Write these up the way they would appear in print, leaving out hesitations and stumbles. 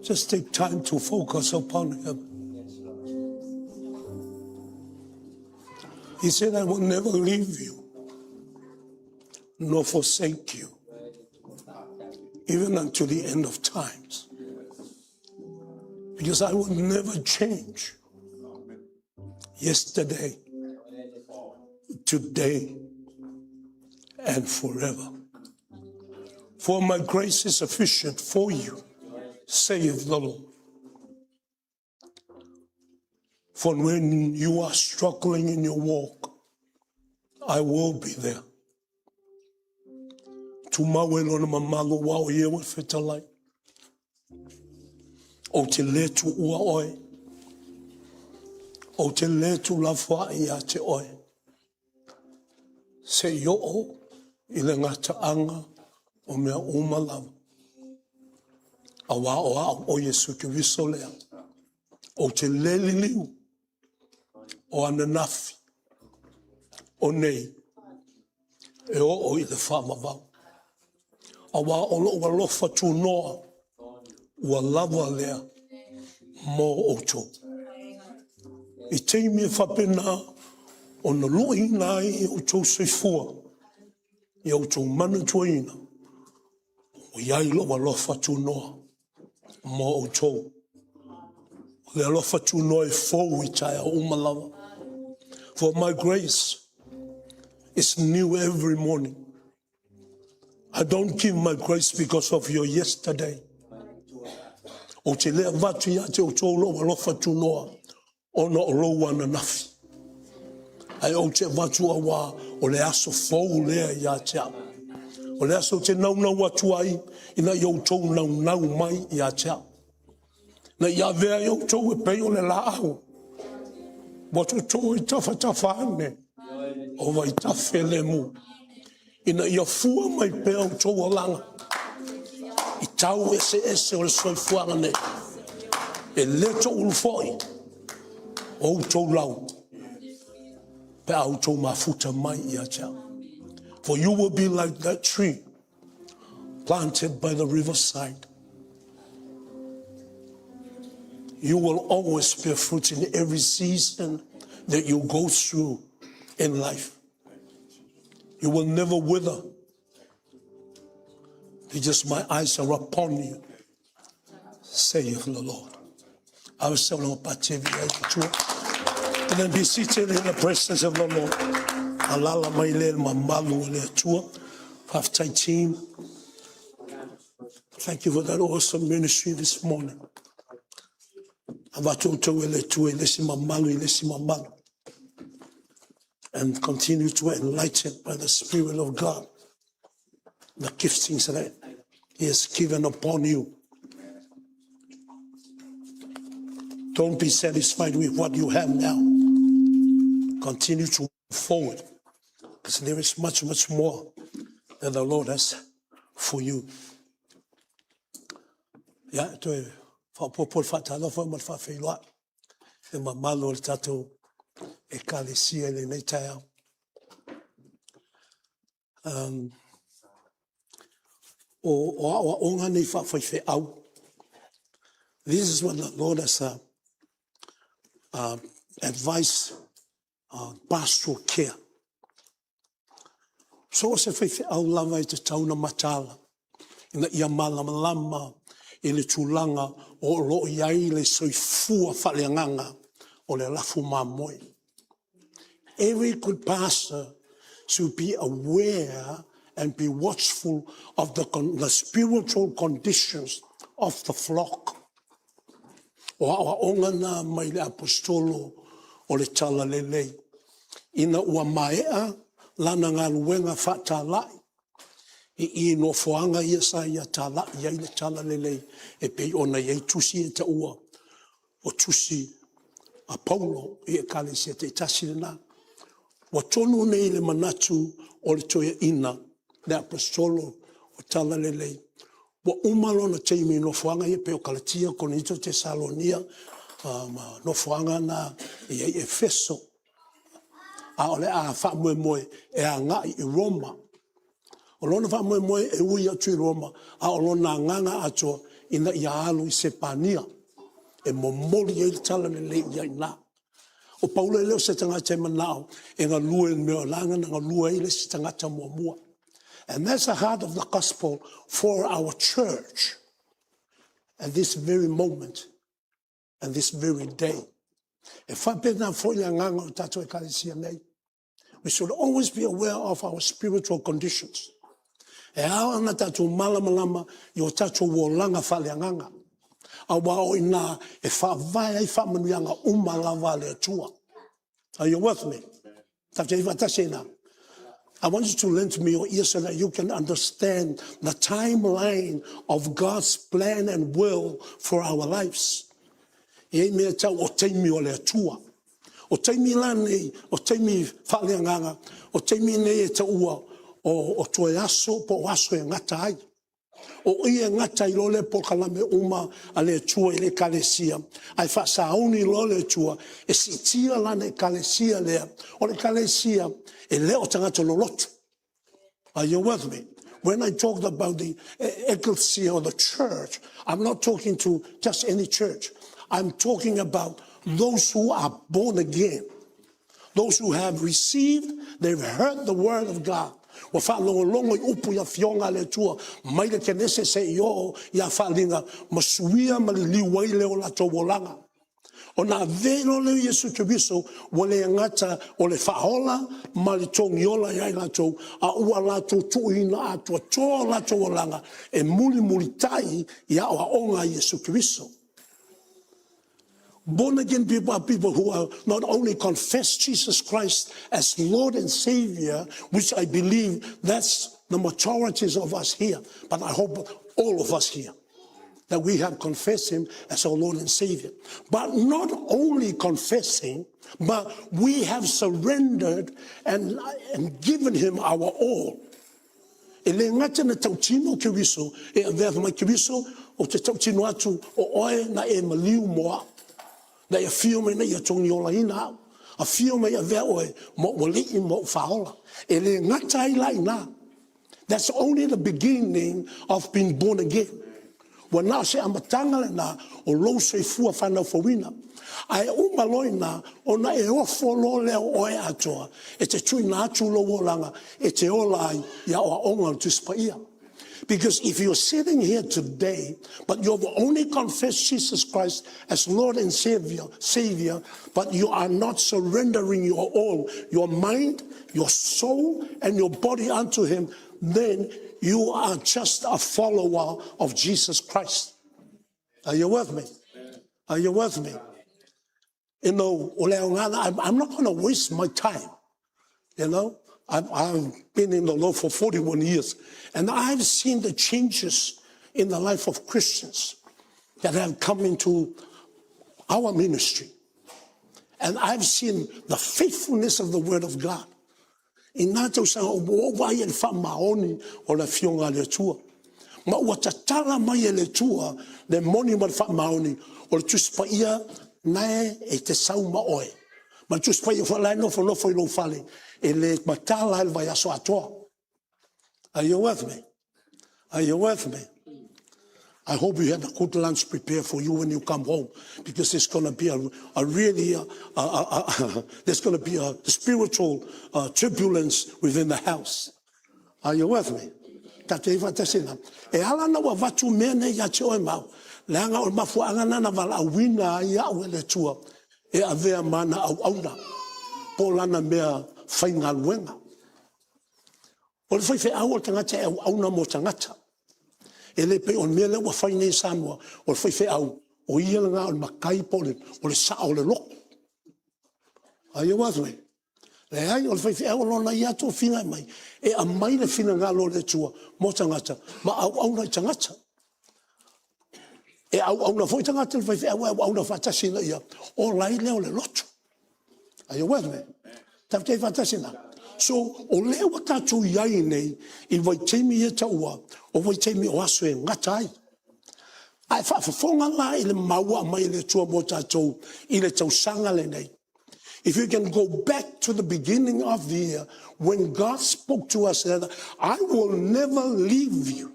Just take time to focus upon him. He said, I will never leave you, nor forsake you, even until the end of times. Because I will never change. Yesterday, today, and forever. For my grace is sufficient for you, saith the Lord. For when you are struggling in your walk, I will be there. Tumawelo mamalo wa yewe fetalai. O te le tu ua oe. O te le tu lafwa ia te oe. Se yo o ile ngata anga o mea umalawa. Awa o o Yesu ki visolea. O te le liliu. O ananafi. O nei. E o i le whamawau. Awa o lo walofa tu noa. Ua lawa lea. Mo oto. I teimi e whapena. O na lui nai o tō seifua. I o tō mana tuaina. O iai lo walofa tu noa. Mo oto. Le alofa tu noa e fōu I taia umalawa. For my grace is new every morning. I don't give my grace because of your yesterday. O te lea vatu ia te o tō lo alofa tu noa. O na o lo wana nafi. Ai o te vatu awa o le aso fōu lea ia te au. O le aso te nau atu ai. Ina i o tō nau mai ia te au. Na ia vea i o tō e pei o le la au. Watu tō I tafa ane. O vai tafe le mu. Ina ia fua mai pea o tō o langa. I tau ese o le soifuanga nei. E leto ulufoi. O tō lau. Pe au tō mafuta mai ia te au. For you will be like that tree planted by the riverside. You will always bear fruit in every season that you go through in life. You will never wither. Because my eyes are upon you, saith the Lord. I was telling you about TV. And then be seated in the presence of the Lord. Alala maile mamalu le tua. Half-time team. Thank you for that awesome ministry this morning. And continue to enlighten by the Spirit of God the giftings that He has given upon you. Don't be satisfied with what you have now. Continue to move forward, because there is much, much more that the Lord has for you. Yeah, Whapopol whatalofa ma whawhiloa. E mamalo le tatou e kalesia le nei tai au. O onga nei whawhaiwhe au. This is what the Lord has advised pastoral care. So se whaiwhe au lava I te tauna matala. Ina ia malama I le tūlanga o lo iai le soifua whaleanganga o le lafu mamoi. Every good pastor should be aware and be watchful of the spiritual conditions of the flock. O awa onga nā mai le apostolo o le tala lelei. Ina ua maea lana ngā luenga whatalai. I no foanga ia sa ia tala ia le tala lelei e pei ona ia tusi e ta ua o tusi a Paulo I kalesia te tasi na wa tonu nei le manatu o le toia ina le apostolo o tala lelei wa umalo na teimi no foanga ia pei o Galatia konito Tesalonia no foanga na ia Efeso a ole a fa moe e a ngai I Roma. O lona wha moe moe e ui atu I Roma, a o lona nganga atua ina I alu I Sepania. E momoli e tala le le ia ina. O Paulo e leo se tangata manao, e ngā lua e mea langa na ngā lua e le se tangata mua mua. And that's the heart of the gospel for our church at this very moment and this very day. E whapena fōia nganga o tato e kalesia nei. We should always be aware of our spiritual conditions. E awa na tato malamalama I o tato wolanga whaleanganga. A wao ina e whawai ai whamanuianga Lagavale atua. Are you with me? Tato I watase na. I want you to lend to me your ears so that you can understand the timeline of God's plan and will for our lives. E mea tau o teimi o le atua. O teimi lani, o teimi whaleanganga, o teimi nei e taua o toe aso po aso e ngata ai. O ia ngata I lole po kalame uma a le atua I le kalesia. Ai whasauni lole atua e si tia lane kalesia lea. O le kalesia e leo tangata lolotu. Are you with me? When I talked about the ecclesia or the church, I'm not talking to just any church. I'm talking about those who are born again. Those who have received, they've heard the word of God. Wa whalongo I upu ya fionga le tua, maile ke nese se yo ya whalinga, masuia maliliwai leo la tōwolanga. O nā vero leo Yesu Kiriso, wale ngata o le whahola, mali tōngiola iai lato, a ua lato tuina atua tō lato walanga, e muli muli tai ia o aonga Yesu Kiriso. Born again people are people who are not only confess Jesus Christ as Lord and Savior, which I believe that's the majorities of us here, but I hope all of us here, that we have confessed Him as our Lord and Savior. But not only confessing, but we have surrendered and given Him our all. E le ngata na tautino Kiriso, e avea mai Kiriso, o te tautino atu o oe na e maliu moa. Na ia fio me na ia tongi ola ina au. A fio me ia vea oe mo wali mo whaola. E le ngata ila ina. That's only the beginning of being born again. Wana se amatanga le na o lo se fua whanau whawina. Ai umaloi na o na e ofo lo leo oe atoa. E te tui na atu lo wolanga. E te ola ai ia o aonga tuspa ia. Because if you're sitting here today, but you've only confessed Jesus Christ as Lord and Savior, but you are not surrendering your all, your mind, your soul, and your body unto Him, then you are just a follower of Jesus Christ. Are you with me? Are you with me? You know, I'm not going to waste my time, you know. I've been in the Lord for 41 years, and I've seen the changes in the life of Christians that have come into our ministry. And I've seen the faithfulness of the Word of God. Inato sa wai e wha maoni o le fionga le tua. Ma ua tatala mai e le tua le moni ma le wha maoni o le tuspa ia nae e te sauma oe. Ma tuspa ia whalai nofo nofo I lo fale. E le matala el vai aso atoa. Are you with me? Are you with me? I hope you had a good lunch prepared for you when you come home, because there's going to be there's going to be a spiritual turbulence within the house. Are you with me? E ala na wa vatu mene ya te oe mau. Leanga o mafu angana na vala awina ia o le tua. E avea mana au auna. Po lana mea whainga luenga. O le whaiwhe au o tangata e au auna mo tangata. E le pe on mea le wa whaine Samoa. O le whaiwhe au o ia nga o le makai pole. O le sa o le loko. Are you with me? Le ai o le whaiwhe au lona ia tō whina mai. E a mai le whina ngā lo le tua mo tangata. Ma au auna I tangata. E au auna fo I tangata le whaiwhe au auna whatasina ia. O lai leo le lotu. Are you with me? Tawte whatasina. So, o leo tātou iai nei, I vai teimi e taua, o vai teimi o aso e ngatai. Ai whaafafonga la I le maua mai le tua mo tātou, I le tausanga le nei. If you can go back to the beginning of the year, when God spoke to us that I will never leave you.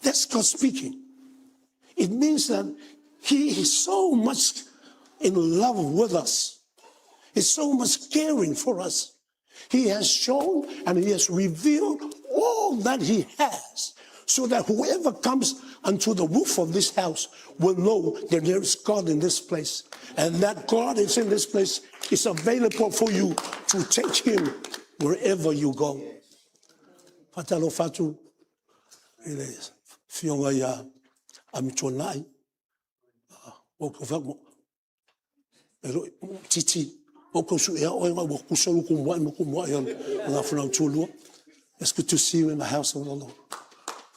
That's God speaking. It means that he is so much in love with us. He's so much caring for us. He has shown and he has revealed all that he has, so that whoever comes unto the roof of this house will know that there is God in this place. And that God is in this place is available for you to take him wherever you go. Fatalo fatu ile fionga ya amitonai okofamo elo titi okosu ya oinga bokusolu kumwa ya ngafuna utulu. It's good to see you in the house of the Lord.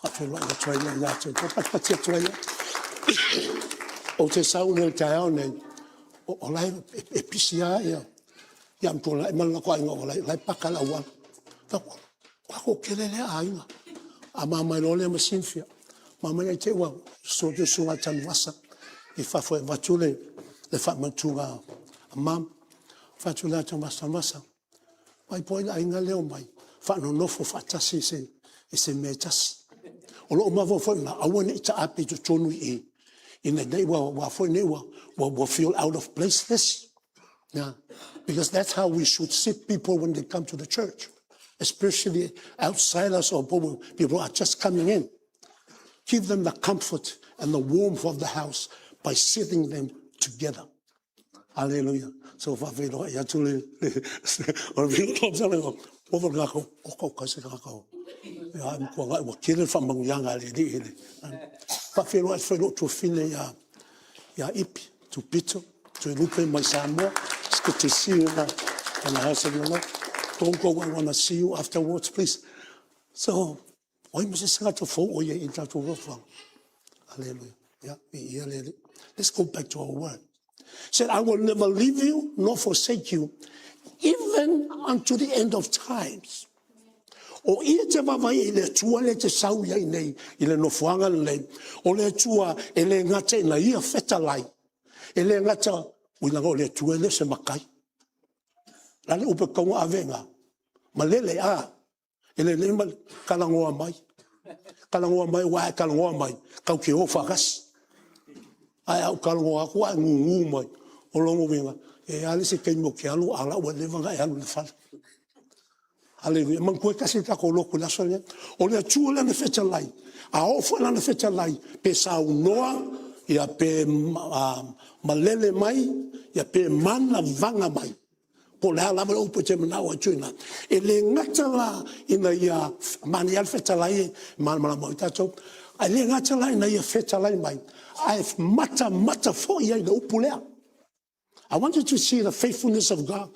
I feel like the trailer yato. Patia trailer. O te sauna tao ne o lai episia ya mtona imala kwa inga o lai pakala wa. Kwa ko kelele ainga. Mama lole masinfia. Mama ya te wa so te sunga tanwasa. Ifa fo vatule le fa mantunga mam fatula tanwasa masa. Mai poi ainga leo mai. Fa no nofo fatasi se metas. Olo mavo fo na awone ita api to tonu e. In the day wa fo ne wa feel out of place. Yeah. Because that's how we should see people when they come to the church. Especially outsiders or people who are just coming in. Give them the comfort and the warmth of the house by sitting them together. Hallelujah. So fa velo ya tuli or velo topsalo over gako oko kasako. Ya ko ga wa kire fa mangyanga le di ile. Fa velo to fine ya ipi to pito to lupe mai samo. It's good to see you in the house of the Lord. Don't go, I want to see you afterwards, please. So, why must you sing to folk or you enter to work from? Hallelujah. Yeah, let's go back to our word. Said, I will never leave you nor forsake you, even unto the end of times. O ia te vavai ele tua le te sau iai nei, ile no fuanga nei, o le tua ele ngata ina ia feta lai, ele ngata uinanga o le tua ele se makai. Lale upe kaunga avenga, malele ele lema kalangoa mai, wa kalangoa mai, kau ke o fagas. Ai au kalangoa ko ngungu mai, o longo winga, ali se kei mo ke alu ala wa leva ga alu le fala. Hallelujah. Man koe kasi ta ko loko la sonia. O le tua le feta lai. A ofo le feta lai pe sa unoa ia pe malele mai, ia pe mana vanga mai. Po le ala o po te mana o tuna. E le ngata la ina ia mani al feta lai man mo tato. A le ngata la ina ia feta lai mai. I've mata fo ia no pulea. I want you to see the faithfulness of God.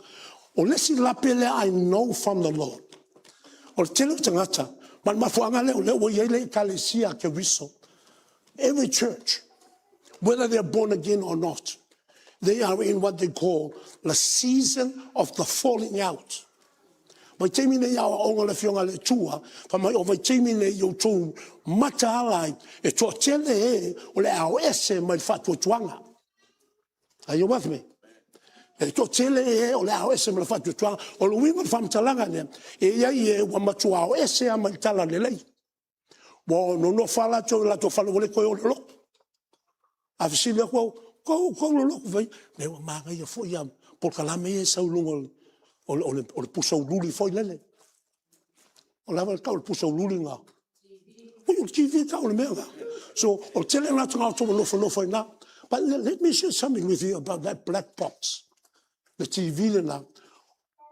O lesi la pele I know from the Lord. O telo tangata, man mafuanga le o yele kalesia ke wiso. Every church, whether they're born again or not, they are in what they call the season of the falling out. Mai teimi nei au onga le fionga le tua, pa mai o vai teimi nei yo tu mata alai, e tua tele o le au ese mai fatu tuanga. Are you with me? E to tele o le ao ese me fatu tua o lo winga fam talanga ne e ia ie wa matua o ese a mai tala le lei bo no fala to la to fala le ko lo a fisi le ko lo vai ne wa manga ia fo ia por kala me sa lungo o puso luli foi lele o la ka o puso luli nga o TV ka o mega so o tele na to lo foi na. But let me share something with you about that black box. The TV le na.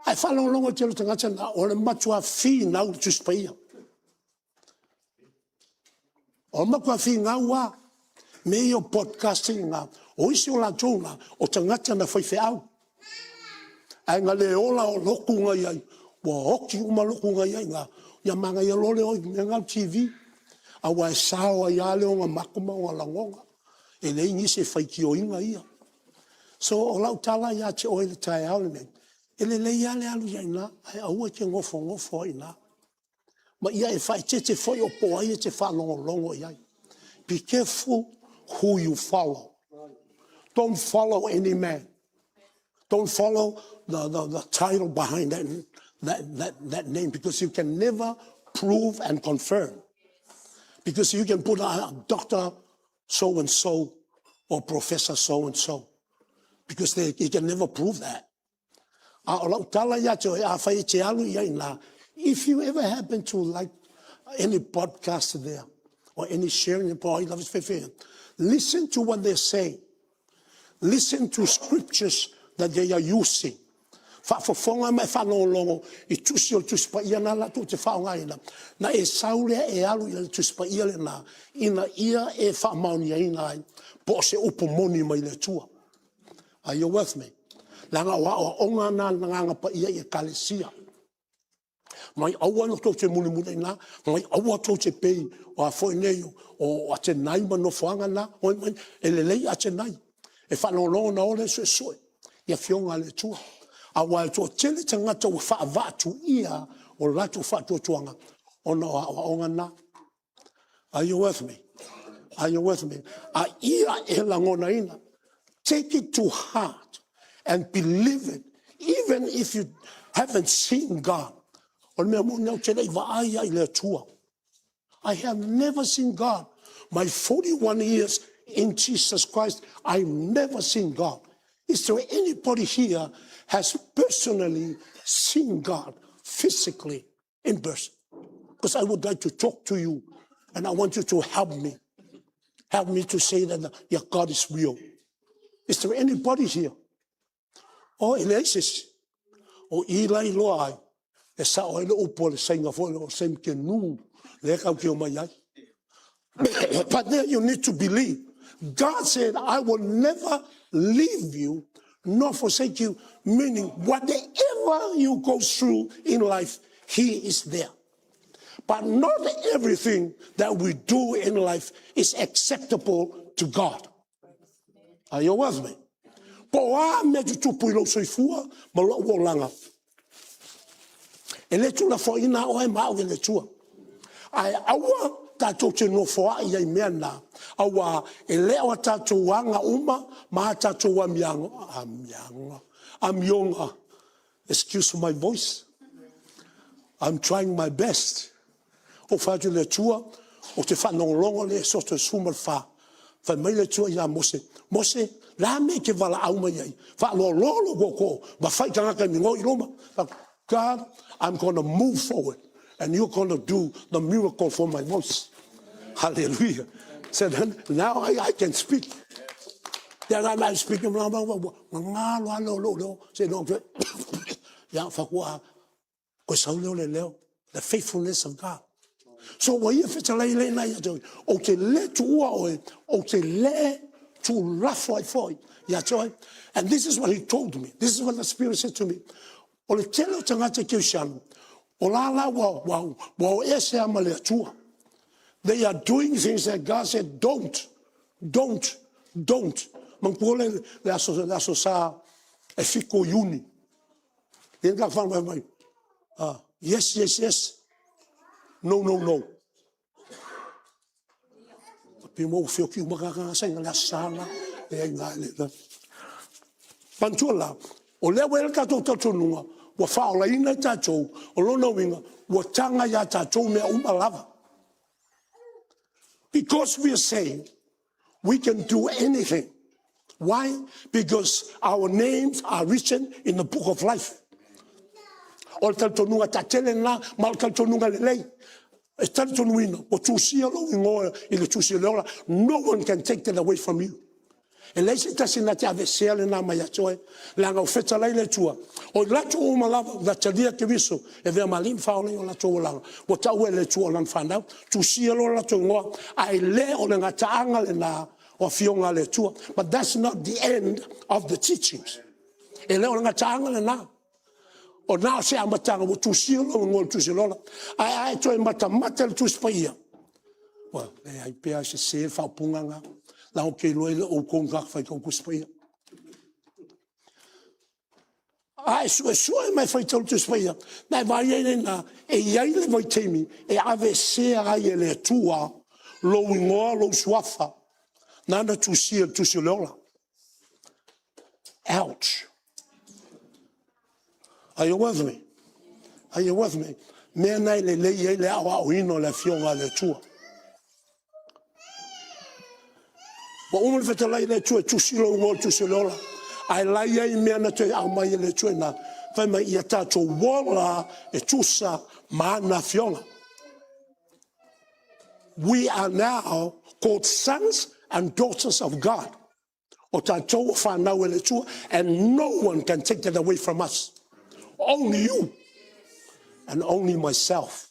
Ai fala longo tele tanga na o le matua fi na u tu spaia. O matua fi nga wa me yo podcasting nga o isi o la tona o tanga na foi fe au. Ai nga le ola o loku nga ia wo hoki uma loku nga ia nga ya manga ia lole o nga TV. A wa sao ia le o nga makuma o la ngonga. E le ingi se fai ki o inga ia. So o lau tala ia te oe le tae aule me. E le ia le alu ia ina, ai aua ke ngofo ina. Ma ia e fai te foi o poa ia te wha longo ia. Be careful who you follow. Don't follow any man. Don't follow the title behind that name, because you can never prove and confirm. Because you can put a Dr. so-and-so or Professor so-and-so, because you can never prove that. If you ever happen to like any podcast there, or any sharing, listen to what they're saying. Listen to scriptures that they are using. Whaafofonga mai whanolongo I tusi o tusi pa ia na la tu te whaonga ina. Na e saulea e alu i tusi pa ia le na. Ina ia e whaamauni ina ai. Po se upo moni mai le tua. Are you with me? Langa wa onga na nganga pa ia e kalesia. Mai aua no tau te muni muni ina. Mai aua tau te pei o a foi neio. O a te naima no whaanga na. O mai e le lei a te nai. E whanolongo na ole sue sue. Ia fionga le tua. Awa to tele tangata o whaavatu ia o lato whaatuatuanga o na onga na. Are you with me? Are you with me? A ia e langona ina. Take it to heart and believe it, even if you haven't seen God. O mea mo nau tele I vaaya I le tua. I have never seen God. My 41 years in Jesus Christ, I've never seen God. Is there anybody here has personally seen God physically in person? Because I would like to talk to you, and I want you to help me. Help me to say that your God is real. Is there anybody here? Oh, Elias, oh, Eli Loai, the Sao Opol saying of all same canoe, but there you need to believe. God said, I will never leave you nor forsake you, meaning whatever you go through in life, He is there. But not everything that we do in life is acceptable to God. Are you with me? Poa me tupu ilo soifua malo wolanga. Ele tula fo ina o e mau ele tua. Ai awa tatou te no fo ai mea na. Awa ele o tatou anga uma ma tatou amionga. Excuse my voice. I'm trying my best. O fatu le tua o te whanongolongo le so te sumarwha. Fa mai le tua ia Mose. Mose, la me ke wala au mai ai. Fa lo go ba fai tanga ka mi ngoi roma. God, I'm going to move forward, and you're going to do the miracle for my voice. Hallelujah. Said, now I can speak. Then I'm speaking. Say, no, the faithfulness of God. So if it's a lay okay, let to okay, let to laugh for and this is what He told me. This is what the Spirit said to me. They are doing things that God said, don't. Yes. No. Pantuala, o le wel ka to tunga, wa faola ina tatou, o lona winga, wa tanga ya tatou me umalava. Because we are saying we can do anything. Why? Because our names are written in the book of life. O tatonunga tatele na, mal tatonunga lelei. No one can take that away from you. E lei se tasi na te avesea le na mai atoe, langa o feta lai le tua. O lato o malava, da talia ke viso, e vea malim faole o lato o langa. O tau e le tua o lan whanau, tu sia lo lato ngoa, ai le o le ngataanga le na, o fionga le tua. But that's not the end of the teachings. E le o le ngataanga le na. O na se amatanga, o tu sia lo ngoa tu sia lo. Ai toe mata le tu spaia. Well, ai pea se se fa punganga. La o ke loe o konga fai ko kuspai. Ai sua mai fai tau tu spai. Na vai na e ia le vai temi e ave se ai le tua lo ngoa lo swafa. Nana tu si lola. Ouch. Are you with me? Are you with me? Mea nei le awa o ino le fionga le tua. Wa umul fetalai le tua tusilo ngol tusilola. Ai lai ai mea na te au mai le tua na fai mai ia tato wola e tusa maana fionga. We are now called sons and daughters of God. O tato whanau le tua, and no one can take that away from us. Only you. And only myself.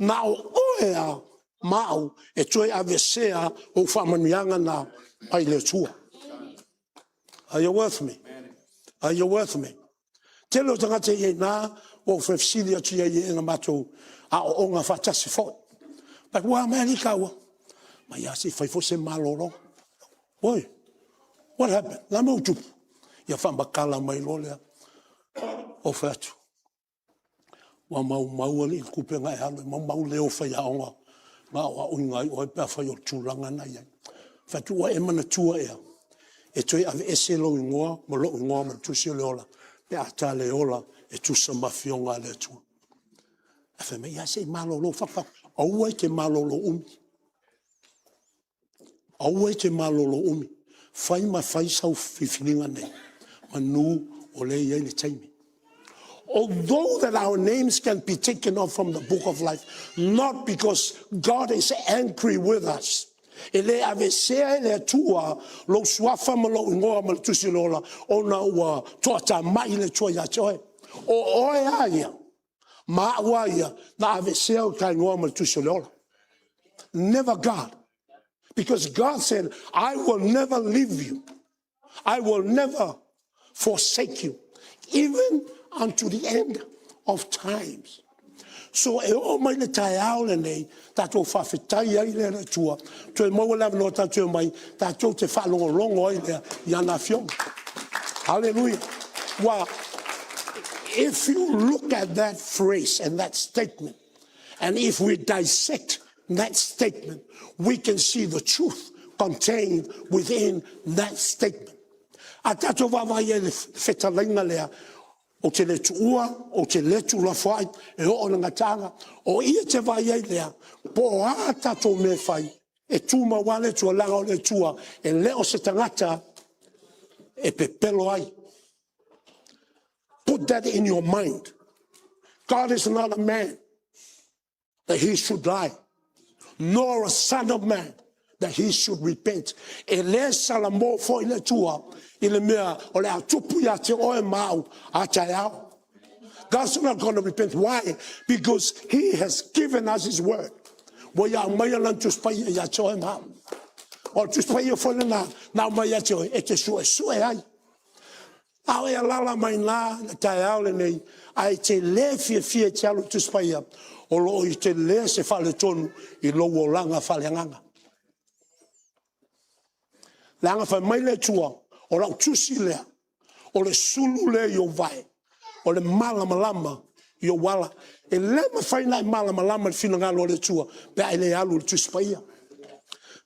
Now, oea mau e toi avesea o whamanianga na pai le tua. Are you with me? Are you with me? Telo tangate e na o whewsilia tia e nga mato a o onga whatasi fo. But wa Amerika wa. Mai asi whaifo se maloro. Oi, what happened? Lama utupu. Ia whambakala mai lolea. O whatu. Wa mau ali kupe ngai halo mau leo fai aonga nga wa ungai o pe fai o tulanga na ia fatu wa emana tua ia e toi ave eselo ngoa mo lo ngoa ma tu se leola pe ata leola e tu sa mafionga le tu afa me ya sei malo lo fa o we ke malo lo fai ma fai sau fifilinga nei manu o le ia le taimi. Although that our names can be taken off from the book of life, not because God is angry with us. Ele avesea ele tua lo swafa malo ngoa mal tusilola ona wa tota mai le tua ya choe. O oia ma waia na avesea kai ngoa mal tusilola. Never God. Because God said, I will never leave you. I will never forsake you. Even unto the end of times. So e o mai le tai aole nei tatou whawhetai ai le tua to e mau lawa no tatou mai tatou te whalongolongo ai le iana fiong. Hallelujah. Well, if you look at that phrase and that statement, and if we dissect that statement, we can see the truth contained within that statement. A tatou wawai e le whetalainga lea o te letu ua, o te letu la whai, e o na ngatanga, o ia te vai ei lea, po a tato me whai, e tūma wale tua langa o le tua, e leo se tangata, e pepelo ai. Put that in your mind. God is not a man that he should lie, nor a son of man that he should repent. E le salamo fo i le tua, ile mea o le atupu ya te oe mau a tai au. God's not going to repent. Why? Because he has given us his word. Wo ya mai lan tu spai ya te oe mau. O tu spai fo na mai ya te oe e te sue ai. Au e lala mai na tai au le nei ai te le fie te alu tu spai o lo i te le se fale tonu i lo o langa fale nganga. Langa fa mai le tua o la tusi lea, o le sulu lea yo vai, o le malamalama yo wala. E le ma fai nai malamalama le fina ngalo le tua, pe ai le alu le tusi paia.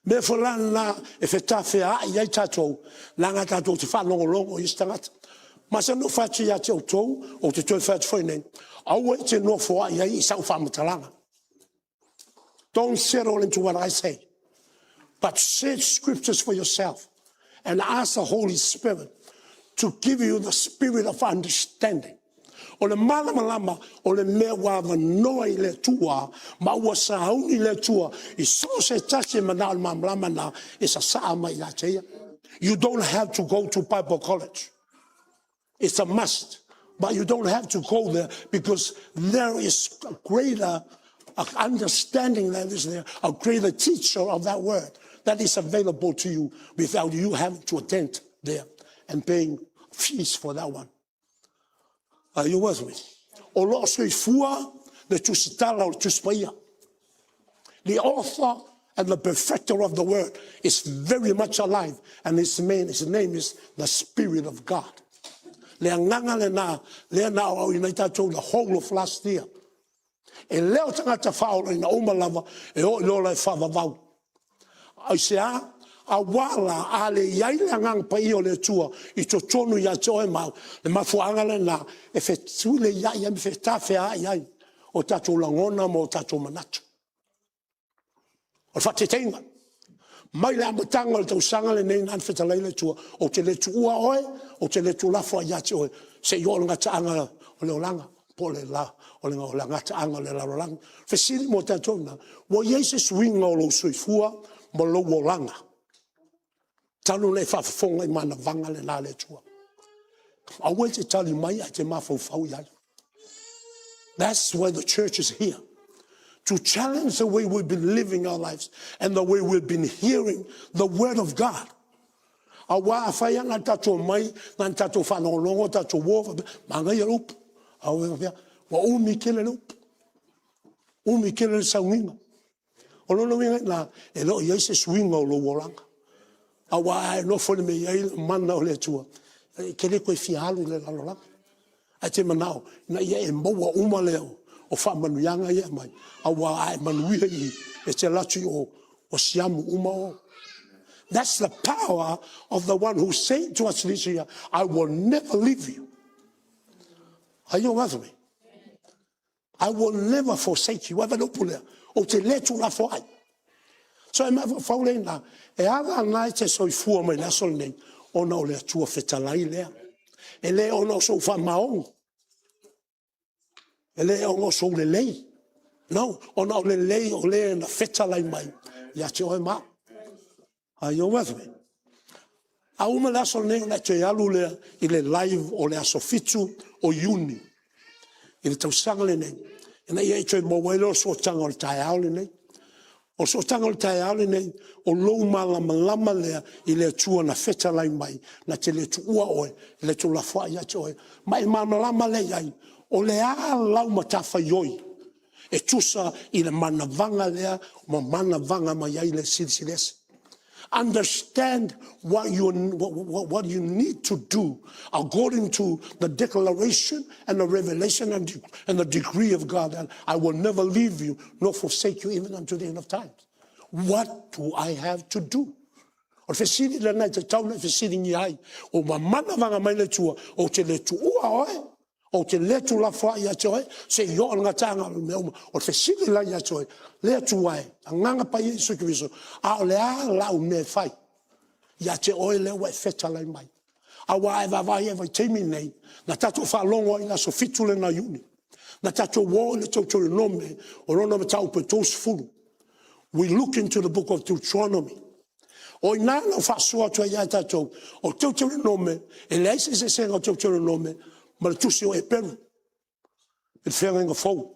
Me fulana na e feta fea ai ai tatou, langa tatou te whanongolongo i stangata. Ma se no fati ya te o tou, o te toi fati foi nen, au e te no fo ai ai sau whamatalanga. Don't settle into what I say, but search scriptures for yourself. And ask the Holy Spirit to give you the spirit of understanding. O le malamalama, o le mea wawa noa I le tua, ma ua sahauni le tua, I so se tase mana o malamalama na, e sa saa mai la teia. You don't have to go to Bible college. It's a must. But you don't have to go there because there is a greater understanding that is there, a greater teacher of that word that is available to you without you having to attend there and paying fees for that one. Are you with me? O lo sui fua le tusitala o tuspaia. The author and the perfecter of the word is very much alive, and his name is the Spirit of God. Le anganga le na o inaita to the whole of last year. E leo tangata faolo ina umalava e o lo le fava vau. Ai sea a wala ale yaile ngang pa io le tua I totonu ya joe mau le mafuanga le na e fe tule ya me fe tafe a ya o tato langona mo tato manato o fate tenga mai la matanga le tausanga le nei nan feta le tua o te le tua oe o te le tula fo ya joe se yo nga tanga o le olanga pole la o le olanga tanga le la olanga fe siri mo tato na wo Jesus winga o lo soifua mo lo olanga Talo le whafonga I mana vanga le nā le tua. I want to tell you, mai a te mawhau iai. That's why the church is here. To challenge the way we've been living our lives and the way we've been hearing the word of God. A wā whai anga tato mai, ngan tato whanongongo, tato wofa, manga ia rup. A wa umi kele rup. Umi kele saunginga. O lono winga na, e lo Jesus winga o lo wolanga. Awa no fole me ia mana o le tua kele ko fialu le la a te manao na ia e moa uma leo o fa manuanga ia mai awa ai manuia I e te latu o siamu uma o that's the power of the one who said to us this year I will never leave you are you with me I will never forsake you ava no pule o te letu la fo ai So I'm ever falling now. E ala nai te soifua mai na sol nei. Ona o le atua whetalai lea. E le ona o so wha maong. E le ona o so le lei. No, ona o le lei o le na whetalai mai. Ia te oe maa. Are you with me? A uma le aso nei na te alu lea I le live o le aso fitu o Iuni. I le tausanga le nei. E na ia I te mawelo so tanga o le tae au le nei. O so tanga le tae ale nei, o lou malama lea I le tua na whetalai mai, na te le tua oe, le tu la wha ia te oe. Mai malama lea ai, o le a lau matafa ioi. E tusa I le manavanga lea, ma manavanga mai ai le silsilese. Understand what you need to do according to the declaration and the revelation and the decree of God. And I will never leave you nor forsake you even unto the end of times. What do I have to do? O te siri le nei te tau le te siri ni ai. O ma mana vanga mai le tua. O te le tu ua oe. O te le tu la wha ia te oe. Se yo o ngatanga le meuma. O te siri la ia te oe. Le tu ai. A nganga pa Yesu Kristo. A o le a lau me fai. Ia te oe le wai feta lai mai. A wai vai e vai teimi nei. Na tato wha longo ina so fitu le na Iuni. Na tato wo le tau tau nome. O rona me tau pe tos fulu. We look into the book of Deuteronomy. O ina no fa soa to ia tato. O tau tau nome. E le se se senga tau tau nome. Ma le tusi o e peru. E whenga fau.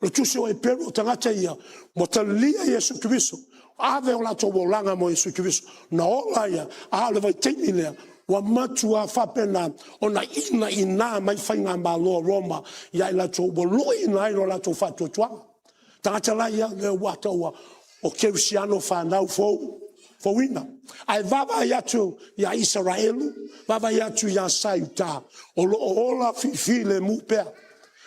Le tusi o e peru o tangata ia. Mo ta lia Yesu Kristo. Ave o la to wolanga mo Yesu Kristo. Na ola ia. A le vai teimi lea. Wa matua whapena. O na ina mai whainga ma loa Roma. Ia la to wolo ina ino la to whatua tuanga. Tangata la ia le wata ua. O keusiano whanau fau. Fowina. Ai vava yatu ya Israelu, vava yatu ya Sauta. Ola file mupea.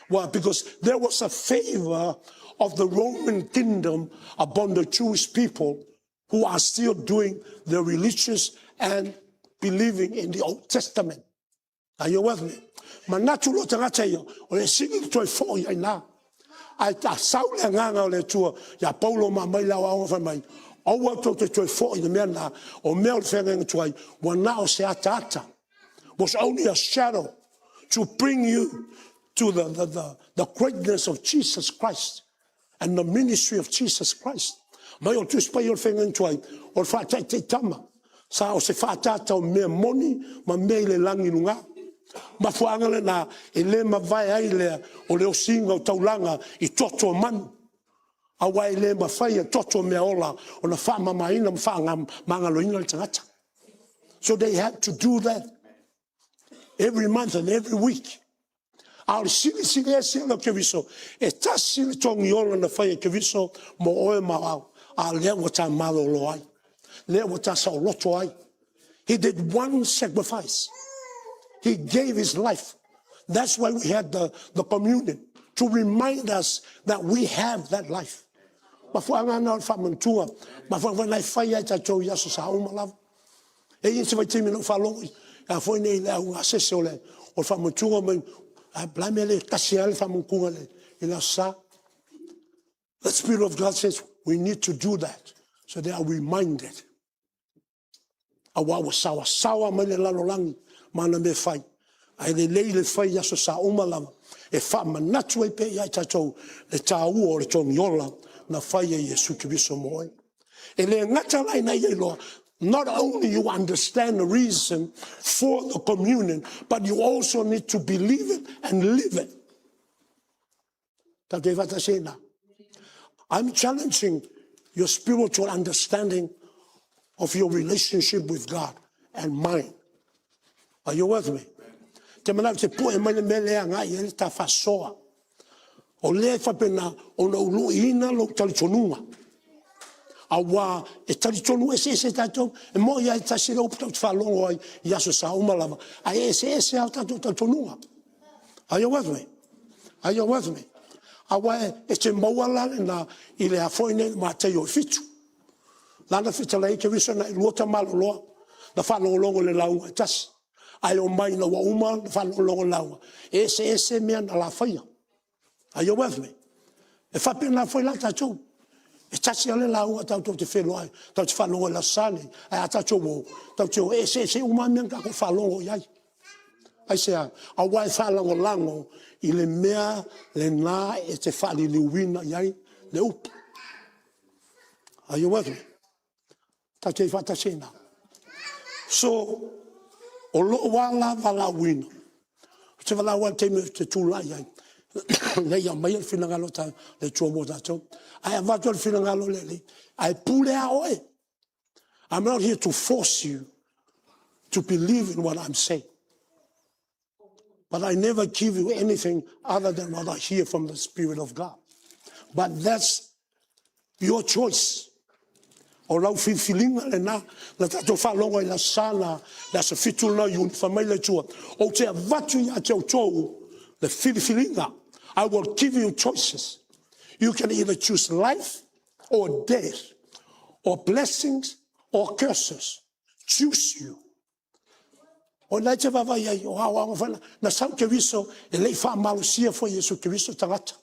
Well, because there was a favor of the Roman kingdom upon the Jewish people who are still doing the religious and believing in the Old Testament. Are you with me? Manatulo tangata yo, o le sigi toi fo ya na. Ai ta saule nganga o le tua ya Paulo ma mai la wa fa mai. O wato te toi fo I the mena o mel fengen toi wa now se atata was only a shadow to bring you to the greatness of Jesus Christ and the ministry of Jesus Christ. Mai o tus pa yo fengen toi o fa te tama sa o se fa tata o me moni ma me le langi lunga ma fuanga le na e le ma vai ai le o le o singa o taulanga I toto manu a wai le ma fai toto me ola o na fa mama ina fa manga loina le tangata. So they had to do that every month and every week. Al sili esi lo ke viso e ta sili tongi ola na fai ke viso mo oe ma a le wata malo lo ai le wata sa loto ai. He did one sacrifice. He gave his life. That's why we had the communion to remind us that we have that life. Mafuanga na whamantua. Mafuanga na whaia ta tau yaso sa uma lava. E inse vai timi no whalongi. A foi nei le au asese o le. O whamantua mai. A blame le kasi ale whamankunga le. Ila sa. The Spirit of God says we need to do that. So they are reminded. Awa sawa mai le lalolangi. Mana me whai. Ai le le whai yaso sa uma lava. E whamanatu e pe ia tatou. Le tāua o le tonu yola. Na whai e Yesu Kiriso moe. E le ngata lai na ye loa. Not only you understand the reason for the communion, but you also need to believe it and live it. I'm challenging your spiritual understanding of your relationship with God and mine. Are you with me? Te mana te po e mele mele anga I ele ta fasoa. O le fa pena o no lu ina lo talitonunga. Awa e talitonu ese tatou e mo ia ta sira o puta falongo ai ia so sa uma lava. Ai ese au tatou talitonunga. Are you with me? Are you with me? Awa e te mawala na ile a foine ma te yo fitu. Lana fita lai ke wiso na luota malo loa. Na falongo longo le launga tas. Ai o mai na wa uma na falongo longo launga. Ese mea na la faia. Are you with me? E fa pena foi la tatou. E tasi ale launga tau te whelo ai. Tau te whalongo la sane. Ai a tatou mo. Tau te o ese umamia ka ko whalongo iai. Ai sea, a wai whalongo lango I le mea le nā e te whali liuina iai le upu. Are you with me? Tau te whatasena. So, o lo wala wina. Te wala wala te me te tūla iai. Nei a mai finangalo ta le tuomo tatou. Ai a watu finangalo le. Ai pule a oe. I'm not here to force you to believe in what I'm saying. But I never give you anything other than what I hear from the Spirit of God. But that's your choice. O lau whiwhilinga le nā, na tato whalonga I la sana, la sa fitula I unifamai le tua. O te avatu ia te autou, le whiwhilinga. I will give you choices. You can either choose life or death, or blessings or curses. Choose you. O nai te wawai ai, o hawa whana, na sau ke wiso, e lei wha malusia fo Yesu ke wiso tangata.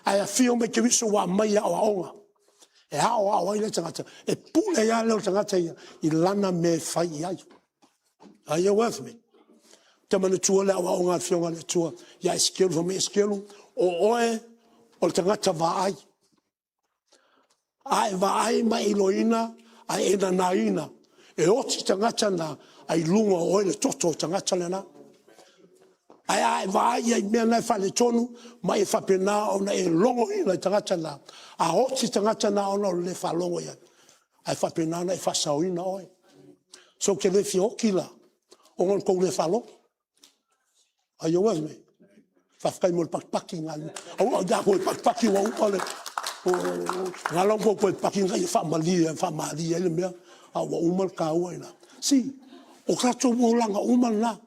Ai a whio me ke wiso wa mai a o aonga. E hao a waile tangata. E pule ia leo tangata ia, I lana me whai ai. Are you with me? Te manu tua le awa aonga whionga le tua, ia eskelu fa me eskelu, o oe, o le tangata wa ai. Ai wa ai ma iloina, ai ena na ina. E oti tangata na, ai lunga o le toto tangata le na. Ai vai ai mea nai whale tonu, mai e whapena o na e longo ina tangata na. A oti tangata na ona le whalongo ia. Ai whapena na e whasao ina oe. So ke le fio kila, o ngon kou le whalo. Are you with me? Whafkai mo le pakpaki ngā. Au da koe pakpaki wa upa le. Ngā longo koe paki ngā I whamalia ele mea. A wa umal ka ua ina. See, o kato wolanga umal na.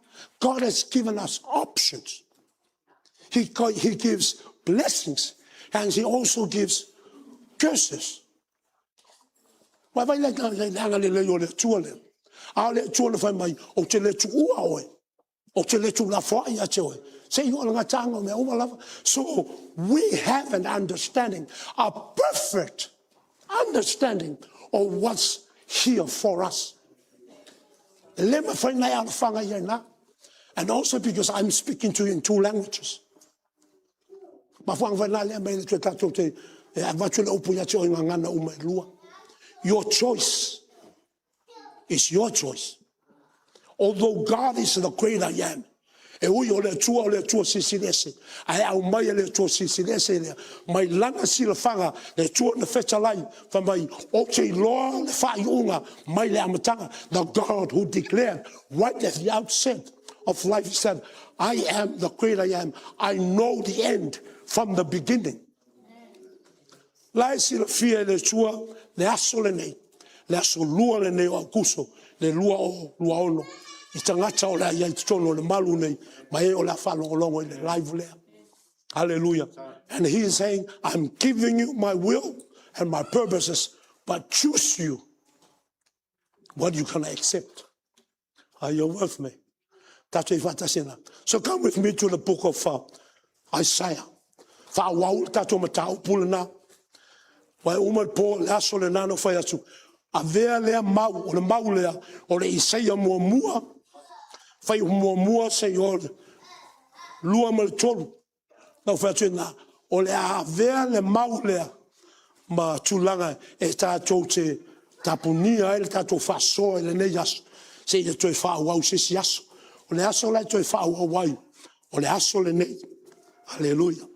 God has given us options. He gives blessings and He also gives curses. Wai vai le hanga le o le tua le. A le tua le whai mai o te le tu ua oe. O te le tu la whai a te oe. Se I ola ngā tanga me uma lava. So we have an understanding, a perfect understanding of what's here for us. Le ma whai nai ala whanga iai na. And also because I'm speaking to you in two languages. Your choice is your choice. Although God is the great I am. E ui o le tua sisilese. Ai au mai le tua sisilese lea. Mai langa sila whanga le tua na whetalai. Whamai o te loa le whai unga mai le amatanga. The God who declared right at the outset of life, He said, I am the great I am. I know the end from the beginning. Lai sila fia le tua le aso le nei. Le aso lua le nei o akuso. Le lua ono. I tangata o lea iai tono le malu nei, mai e o lea whalongolongo I le live lea. Hallelujah. And He is saying, I'm giving you my will and my purposes, but choose you what you can accept. Are you with me? So come with me to the book of Isaiah. Wai uma po le aso le nano fai atu. A vea lea mau, o le mau lea, o le Isaia mua, fai mua se o le lua ma le tolu. Nau fai atu na, o le a vea le mau lea, ma tūlanga e tātou te tapunia, e le tātou whasoa, e le nei aso. Se i le toi whaawau se si aso. O le aso lai toi whaawawai, o le aso le nei. Hallelujah.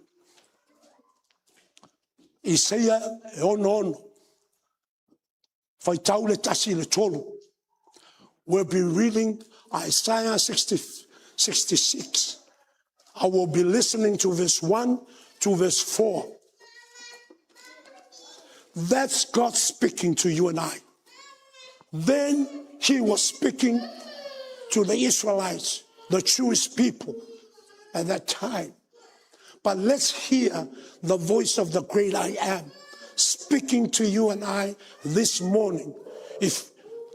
Isaia e ono. Fai tau le tasi le tolu. We'll be reading Isaiah 66. I will be listening to verse 1 to verse 4. That's God speaking to you and I. Then he was speaking to the Israelites, the Jewish people at that time. But let's hear the voice of the great I am speaking to you and I this morning,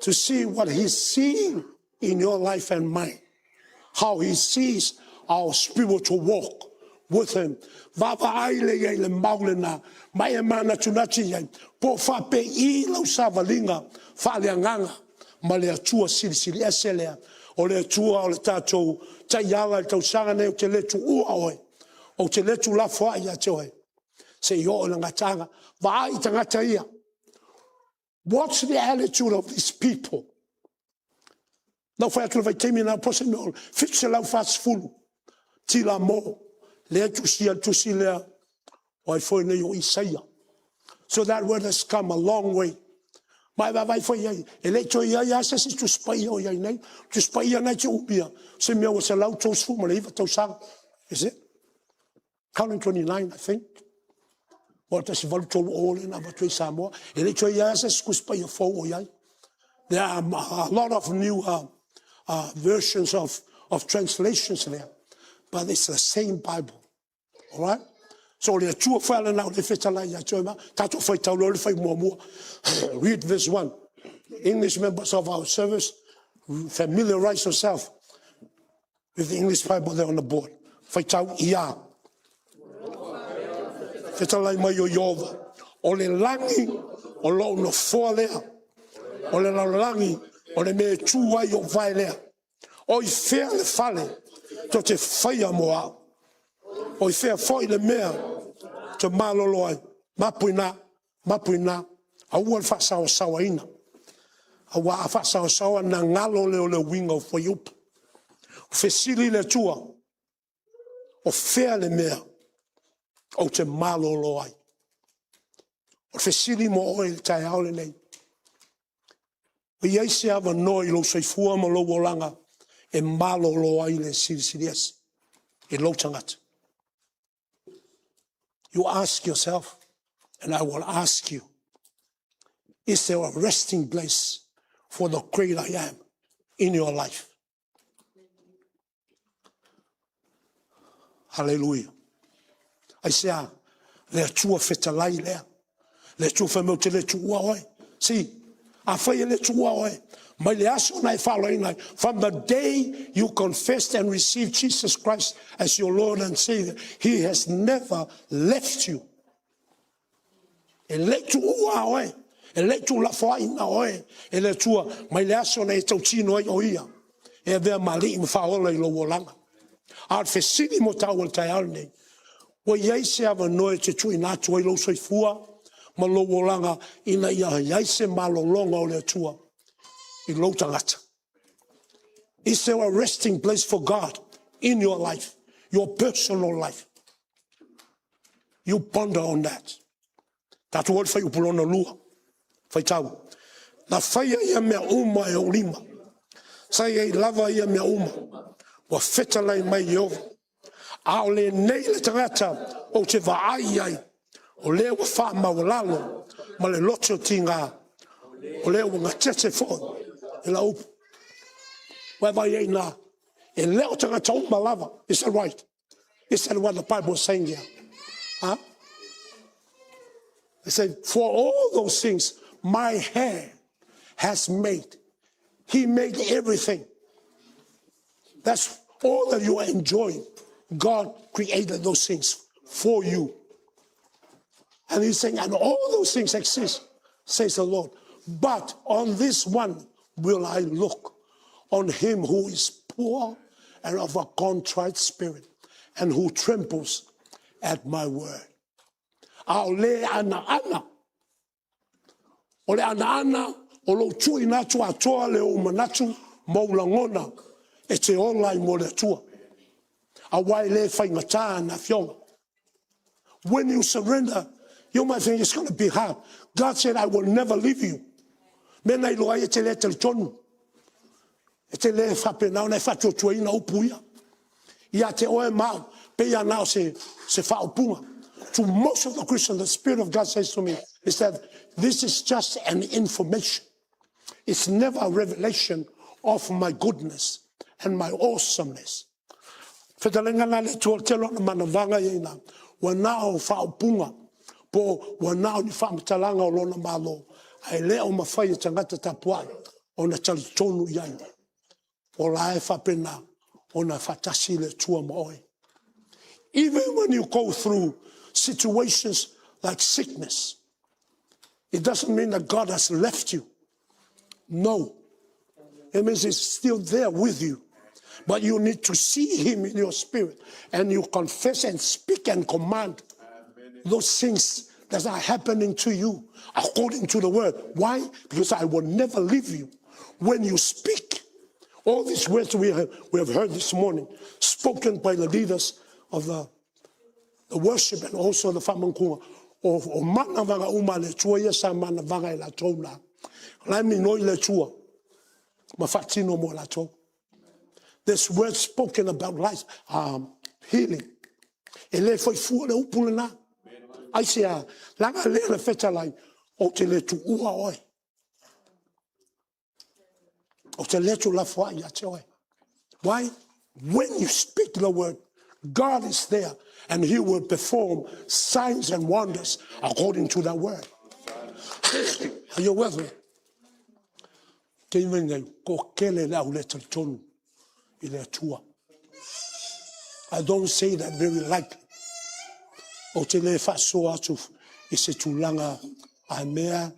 to see what he's seeing in your life and mine, how he sees our spiritual walk with him. O te letu la fwa ia te oe. Se yo o nga tanga. Vai tangata ia. What's the attitude of these people? Nau whai akira vai teimi nā pose me o. Fixe lau fast fulu. Tila mo. Lea tusi lea. Wai fwoi nei o Isaia. So that word has come a long way. Mai vai fwoi iai. E le to ia se si tu spai o iai nei. Tu spai ia nei te upia. Se mea o se lau tos fu ma le iwa tau sang. Is it? Counting 29, I think. There are a lot of new versions of translations there, but it's the same Bible. All right? So read verse 1. English members of our service, familiarize yourself with the English Bible there on the board. Fetalai mai o Yova. O le langi, o lo no fo lea. O le langi, o le me tua i o vai lea. O I fea le fale, to te whaia moa. O I fea foi le mea, te malolo ai. Mapuina. A ua le whasao sawa ina. A ua a whasao sawa na ngalo leo le winga o foi upa. O fesili le tua. O fea le mea. O te malolo ai. O fesili mo oe le tai haole nei. O iei se awa noi lo seifua ma lo wolanga e malolo ai le sirisiriasi. E lo tangata. You ask yourself, and I will ask you, is there a resting place for the great I am in your life? Hallelujah. I say, le tua fetalai lea. Le tua whamau te le tua oe. See, a whaia le tua oe. Mai le aso nai whalai nai. From the day you confessed and received Jesus Christ as your Lord and Savior, he has never left you. E le tua oe. E le tua la whaina oe. E le tua, mai le aso nai tau tino ai o ia. E vea mali im whaola I lo wolanga. Ar fesini mo tau al tai alnei. Wa iei se awa noe te tui nā tua I lo soifua, ma lo wolanga ina ia iei se malolonga o le tua, I lo tangata. Is there a resting place for God in your life, your personal life? You ponder on that. Tatu ol fai upulona lua, fai tau. Na fai ia mea uma e o lima, sai ei lava ia mea uma, wa fetalai mai Yehova. A o le nei le tangata o te vaai ai, o lea wa wha mawalalo, ma le loto tinga, o lea wa ngatete fo, e la upu. Wai vai ei na, e leo tangata uma lava, is that right? Is that what the Bible is saying here? Huh? It said, for all those things my hand has made. He made everything. That's all that you are enjoying. God created those things for you. And he's saying, and all those things exist, says the Lord. But on this one will I look, on him who is poor and of a contrite spirit, and who trembles at my word. Ao le ana ana. O le ana ana, o lo tui natu atoa le o manatu, maulangona, e te olai mo le tua. A wai le whaingata na fionga. When you surrender, you might think it's going to be hard. God said, I will never leave you. Mena ilo ai e te le te tonu. E te le whapenau nei whatu tua ina upuia. Ia te oe mau, pe ia nao se whaupunga. To most of the Christians, the Spirit of God says to me, is that this is just an information. It's never a revelation of my goodness and my awesomeness. Whetalenga na le tua telo na manavanga ina, wa nao whaupunga, po wa nao ni whamatalanga o lona malo, ai leo mawhai tangata tapuai, o na talitonu iai, o lae whapena, o na whatasi le tua moe. Even when you go through situations like sickness, it doesn't mean that God has left you. No. It means he's still there with you. But you need to see him in your spirit. And you confess and speak and command those things that are happening to you according to the word. Why? Because I will never leave you. When you speak, all these words we have heard this morning, spoken by the leaders of the worship and also the whamankunga, o mana vanga uma le tua ia sa mana vanga I la tona. Lai mi noi le tua, ma whatino mo la tona. There's words spoken about life, healing. E le foi fua le upule na. Ai se a, langa le le feta lai, o te le tu ua oi. O te le tu la fua ia te oi. Why? When you speak the word, God is there and he will perform signs and wonders according to that word. Are you with me? Ke inga ko kele la ule tonu I le tua. I don't say that very lightly. O te le whasoa atu I se tūlanga a mea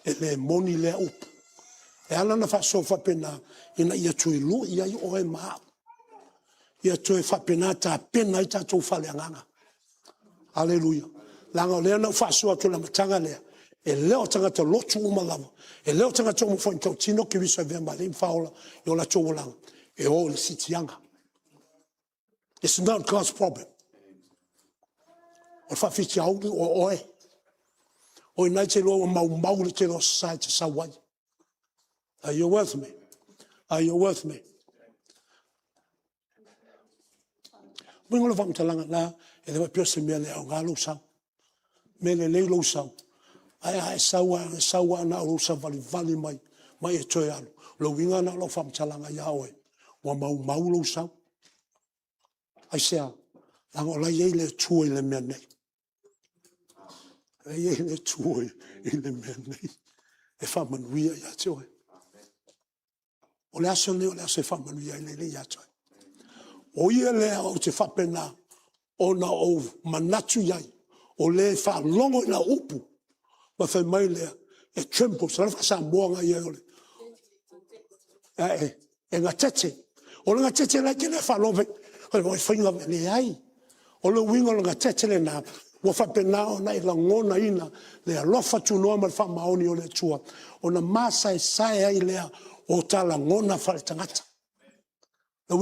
e le moni le upu. E ala na whasoa whapena ina ia tui lu ia I oe maa. Ia tue whapena ta pena I tatou whaleanganga. Hallelujah. Langa lea na whasoa tu la matanga lea. E leo tangata lotu umalawa. E leo tangata umufo intau tino ki wisa vemba le mfaola I ola tō langa. E o le sitianga. It's not God's problem. O whawhiti auri o oe. O inai te loa mau le te loa society sa wai. Are you with me? Are you with me? Wingola whamtalanga la, e lewa pio se mea le au ngā lo sau. Me le lo sau. Ai saua na lo sau vali mai e toi alu. Lo winga na lo whamtalanga ia oe. Wa mau lo sau. Ai sea, langa o lai ei le tua I le mea nei. Ei le tua I le mea nei. E whamanuia ia te oe. O le aso leo le aso e whamanuia I le ia te oe. O ia lea o te whapena o na o manatu iai. O le whalongo I na upu. Ma whai mai lea e tremble. Sa rafa sa moanga iai ole. E ngā tete. O le ngā tete lai ke le whalove. O le whainga le ai. O le winga o le ngā tete le nā. Wa whapena o na I la ngona ina. Le alofa tu noa ma le whamaoni o le tua. O na masa e sae ai lea o ta la ngona whale tangata. The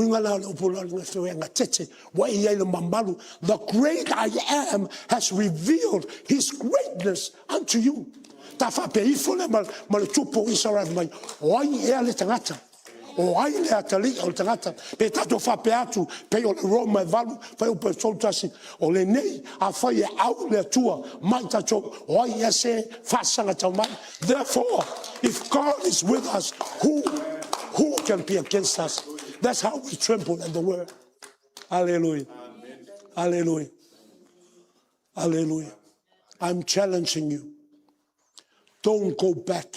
great I am has revealed his greatness unto you. Ta fa pe ifole ma le tupo Israel mai. O ai e ale tangata. O ai le atali o tangata. Pe tato fa pe atu pe o le Roma valu fa o pe soltasi. O le nei a fa e au le tua mai tato o ai e se fa sanga tamai. Therefore, if God is with us, who can be against us? That's how we tremble at the word. Hallelujah. Amen. Hallelujah. Hallelujah. I'm challenging you. Don't go back.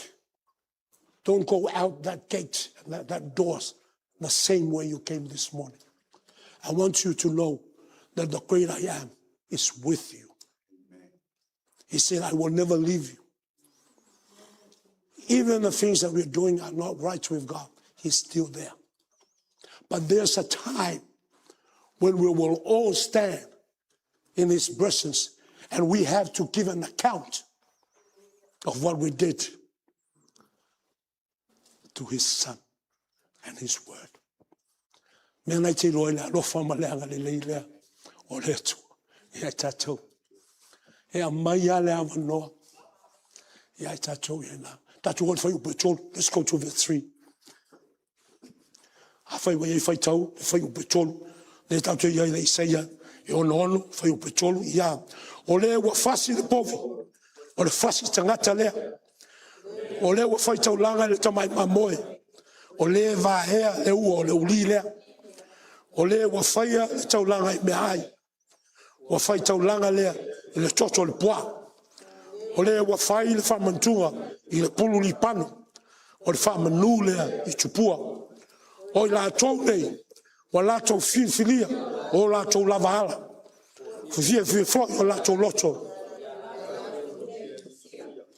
Don't go out that gate, that doors, the same way you came this morning. I want you to know that the great I am is with you. He said, I will never leave you. Even the things that we're doing are not right with God, he's still there. But there's a time when we will all stand in his presence and we have to give an account of what we did to his son and his word. Mena te loila lo fama leanga le leila o le tu ia tatou. Ea mai ale amanoa ia tatou ina. Tatou o fai petrol. Let's go to verse 3. A fai wai fai tau fai petrol. Le tatou ia le Isaia e ono fai petrol ia. O le wa fasi le povi. O le fasi tangata lea. O le wa fai tau langa le tamai mamoe. O le va hea le ua o le uli lea. O le wa fai le tau langa I me ai. Wa fai tau langa lea le toto le poa. O le wa fai le whamantua I le pulu li panu. O le whamanu lea I tupua. O la tau nei. Wa la tau filia. O la tau lavahala. Fia fo o la tau loto.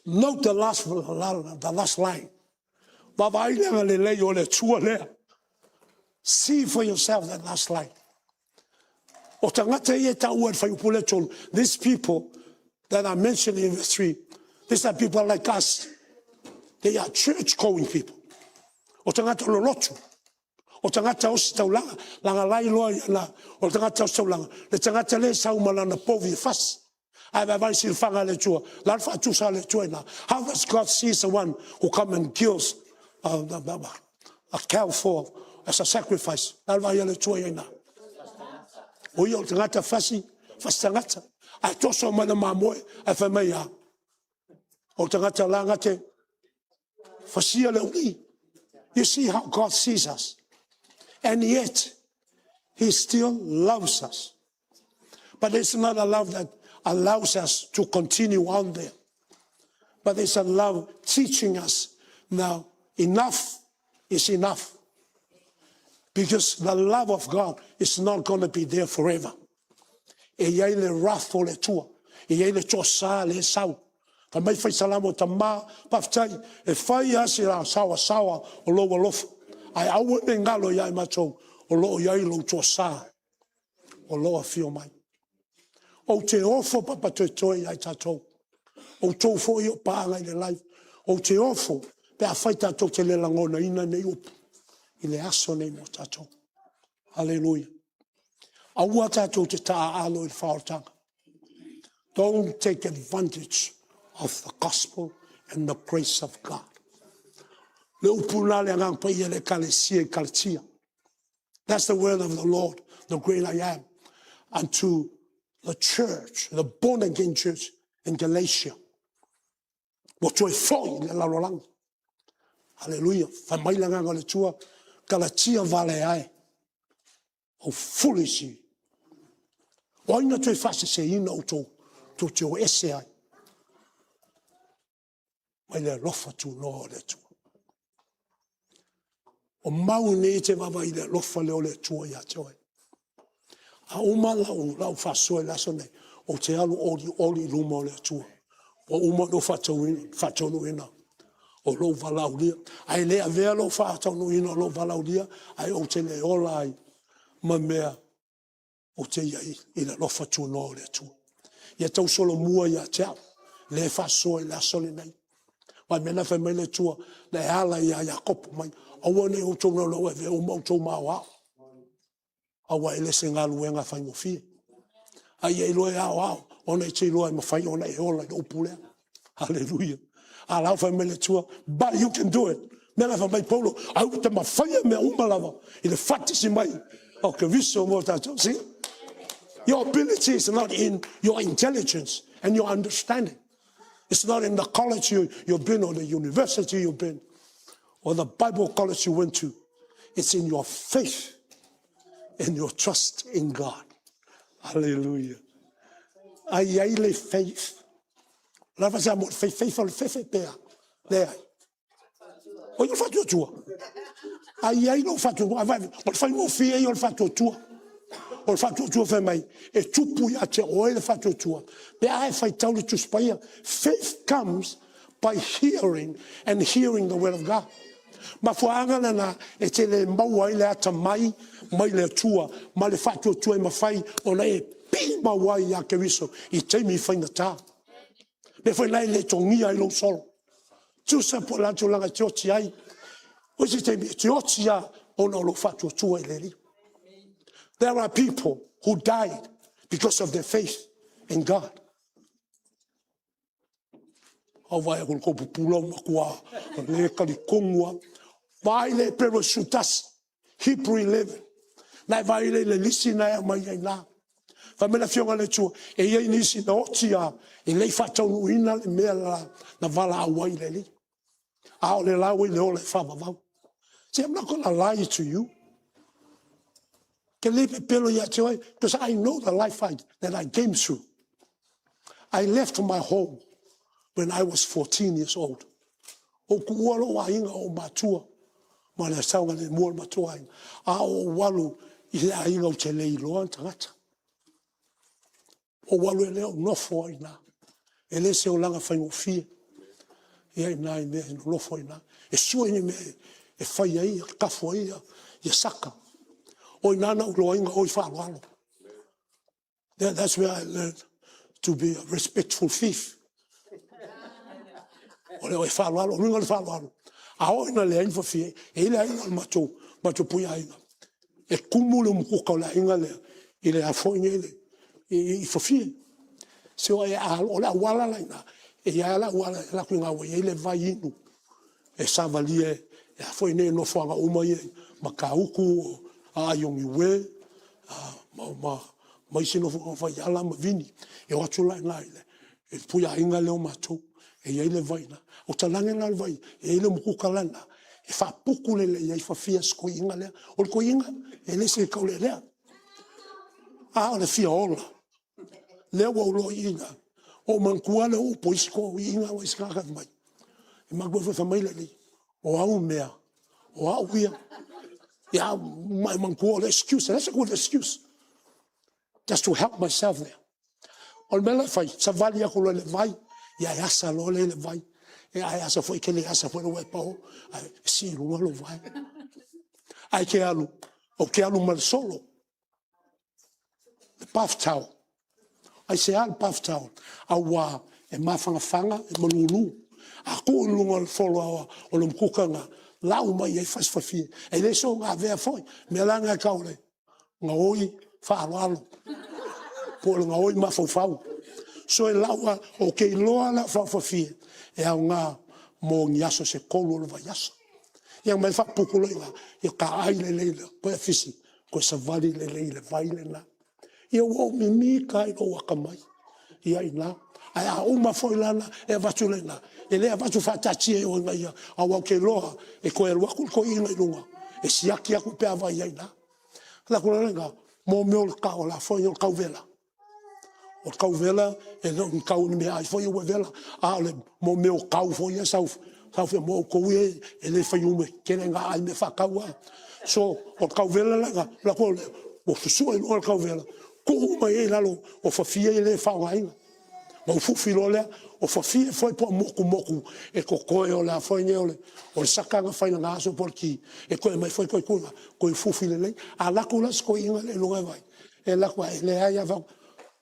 Note the last line. See for yourself that last line. These people that are mentioned in verse 3, these are people like us. They are church-going people. O tangata lolotu. O tangata ositaulanga. Langa lai loa na. O tangata ositaulanga. Le tangata le saumala na povi fas. How does God see the one who comes and kills a cow for as a sacrifice? I told someone in my boy, I familiar. You see how God sees us, and yet He still loves us. But it's not a love that allows us to continue on there. But it's a love teaching us now enough is enough. Because the love of God is not going to be there forever. E iai le rafo le tua. E iai le tosa le sau. Pa mai fai salamo ta ma paftai. E fai asi la sawa o loa lofa. Ai aue me ngalo iai matou. O loa iai lo tosa. O loa fio mai. O te ofo papa te toi ai tatou. O tau fo I o paanga I le life. O te ofo pe a whai tatou te le langona ina nei upu. I le aso nei mo tatou. Hallelujah. Aua tatou te taa alo I le whaotanga. Don't take advantage of the gospel and the grace of God. Le upu na le angang pa I le 𝚟𝚒𝚍𝚎. That's the word of the Lord, the great I am. And to the church, the born-again church in Galatia. What you find in la Hallelujah. Famailang ang tua 𝚟𝚒𝚍𝚎𝚘. Oh, foolish. Why not to fast say you know to your essay? Mai le lofa tu no le tu. O mau ne te vava I le lofa le tua ya toi. A uma lau fasoe la sone o te alu oli luma le tua. O uma no fatonu ina. O lo valaudia. Ai le avea lo fatonu ina lo valaudia. Ai o te le ola ai. Ma mea o te iai I le lofa tu no le tua. Ia tau solo mua ia teau. Le fasoe la sole nei. Wai mena fe mele tua. Le ala ia kopo mai. Awane o tau no lo eve o mau tau mawa. Awa ele se ngā luenga whai mo fie. Ai e loe au. Ona I te loe mo whai ona e ola I upulea. Hallelujah. A lau whai mele tua. But you can do it. Mena whai mai polo. Au te ma whai mea umalava. I le whatisi mai. O ke viso mo tatou. See? Your ability is not in your intelligence and your understanding. It's not in the college you've been or the university you've been or the Bible college you went to. It's in your faith. And your trust in God. Hallelujah. Ai le faith. La va sa mo fe pea. Le ai. O io faccio tua. Ai non faccio tua, vai. O fai mo fia io faccio tua. O faccio tua fe mai. E tu puia te o ele faccio tua. Pe ai fai tau tu spaia. Faith comes by hearing and hearing the word of God. Ma fuanga na e te le maua ile ata mai le tua, ma le faccio tua ma fai o le pi maua ia ke viso I te mi fai na ta. Le fai lai le tongia I lo solo. Tu sa po la tu langa tiochi ai. O si te mi tiochi a o no lo faccio tua ile li. There are people who died because of their faith in God. Au vai ko ko pula ma kwa le kali kongwa. Vai le pero sutas Hebrew 11. Na vai le lisi na mai na. Fa me la fionga le tu e ye nisi no tia e le fa tau ina le me na vala awai le li. A le la we le ole fa va. See, I'm not going to lie to you. Because I know the life that I came through. I left my home when I was 14 years old. O kuolo wa inga o matua. Ma le saunga le mua matua inga. A o walu I le inga o te lei loa tangata. O walu e leo nofo ina. E le se o langa whaingo fia. Ia ina I mea nofo ina. E sua ina me e whai ai, kafo ai, ia saka. O ina na ulo inga o I whaaloalo. That's where I learned to be a respectful thief. O le o whaaloalo, minga le whaaloalo. A o ina le ainfa fie, e le ainga mato pui ainga. E kumu le mukuka o le ainga le, I le afo inga ele, I fafie. Se o e o le awala la ina, e ia la awala la kuinga we, e le vai inu. E savalie, e afo ine no whanga uma ie, ma ka uku, a yongi we, ma isi no whai ala ma vini, e watu la ina ile, e pui ainga leo mato, e ia ile vaina. O talange na vai, e ile mukuka lana, e wha puku le ia I whawhia sko inga lea. O le ko inga, e le se kau le lea. A o le fia ola. Lea wa ulo inga. O mankua le upo isko inga wa iskaka mai. E magua wha mai le li. O au mea. O au ia. Ia mankua le excuse. That's a good excuse. Just to help myself there. O le mele fai, sa vali ako le vai. Ia asa lo le vai. E ai asa foi que le asa foi no e pau. Si runga lo vai. Ai ke alu. O ke alu mal solo. The bath towel. Ai se al bath towel. Awa e mafanga e malulu. A ko lunga le folo o le mkukanga. Lau mai e fas fafie. E le so nga vea foi. Me langa kaule. Nga oi fa alo. Po nga oi mafau. So e laua o ke loa la fa fafie. E au ngā mō ngiaso se kolo le vai aso. Ia mai whapuku leila, ia ka ai le leila, koe fisi, koe sa vali le leila, vai le na. Ia wau mi MIKA I ko waka mai. Ia ina, ai a uma foi lana, e vatu le na. E lea vatu whatachi e o inga ia, a wau ke loa, e koe ruakul ko inga I runga. E siaki aku pea vai ia ina. La kula lenga, mō meo le kao la, foi o kau vela. O kau vela, e no kau ni mea ai foi o vela, a le mo meo kau foi e sau fe mo kou e le fai ume, kene nga ai me whakaua. So, o kau vela la ko o fusua I o kau vela, ko uma e lalo, o fafia e le whaunga. Ma o fufilo lea, o fafia foi po moku, e ko koe o la foi ne o le sakanga whai na ngaso por ki, e koe mai foi koe fufile lei, a lako las koe inga le lunga vai, e lako e le aia vau,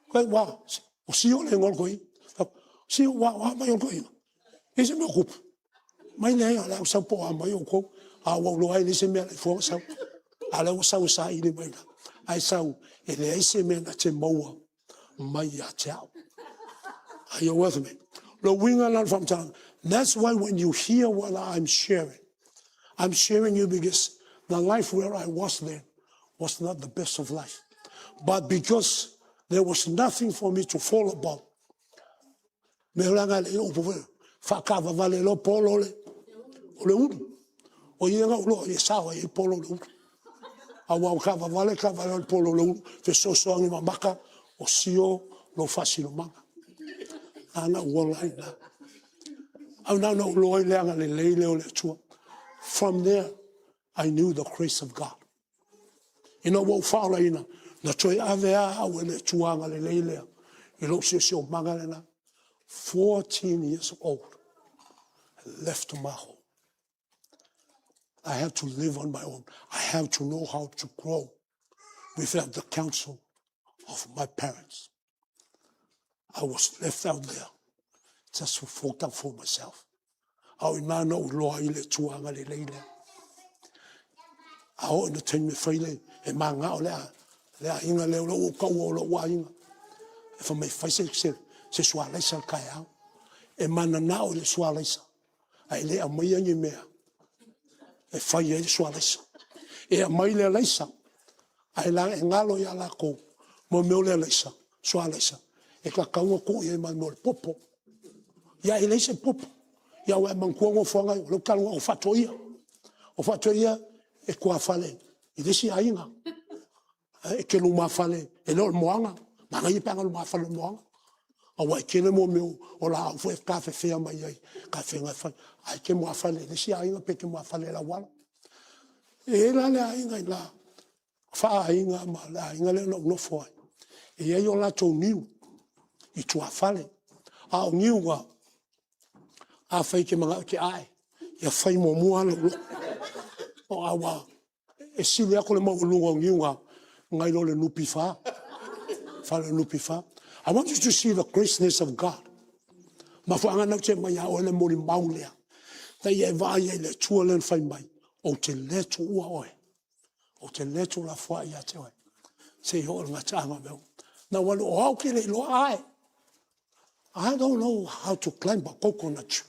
koe wa, o sio le ngol koe, sio wa mai o koe, e se me okupu, mai le aia la sau po a mai o kou, a wau lo ai le se mea le fua sau, a le o sau sa I le mai na, ai sau, e le ai se mea na te maua, mai a te au. Are you with me? Lo winga lan from town. That's why when you hear what I'm sharing you because the life where I was then was not the best of life. But because there was nothing for me to fall upon. Me langa le o po whakava vale lo polo le. O le unu. O ienga ulo e sawa e polo le unu. A wau kava vale le polo le unu. Fe so soangi mamaka o sio lo fasilo manga. Ana walaina. Ana no loi leanga le leo le tua. From there, I knew the grace of God. You know what whaalaina? Na toi avea au le tuanga le leilea. You know, si o mangalena. 14 years old. I left my home. I had to live on my own. I have to know how to grow without the counsel of my parents. I was left out there just to fought up for myself. Au ina no loa I le tuanga le leile. Au ina tenu whaile e manga o lea inga leo lo o kau o lo wa inga. E wha mai whaise se sua leisa kai au. E mana na o le sua leisa. Ai lea mai angi mea. E whai e sua leisa. E a mai le leisa. Ai la e ngalo ia la ko. Mo meo le leisa. Sua leisa. E ka kaunga ko ia mai mo le popo. Ia e leisa popo. Ia ua mangkuango whanga. Lo kalunga o whatoia. O whatoia e kua whale. I desi ainga. E ke luma whale. E leo moanga. Manga i panga luma whale moanga. Awa e kene mo meo o la au fwe ka whewhea mai ai. Ka whenga whai. Ai ke mua whale. Desi ainga pe ke mua whale la wala. E la le ainga i la. Wha ainga ma la ainga le no fwai. E ai o la tau niu. I tua whale. A o niu wa. A whai ke mga ke ai. Ia whai mo mua lo. O awa. E sili ako le mau lunga o niu wa. Ngai lo le nupi wha. Whale nupi wha. I want you to see the graciousness of God. Ma whaanga nau te mai o le mori maulea. Tei e vai e le tua len whai mai. O te leto ua oe. O te leto la wha ia te oe. Se ho ngā taanga meu. Na walu o hau ke le lo ai. I don't know how to climb a coconut tree.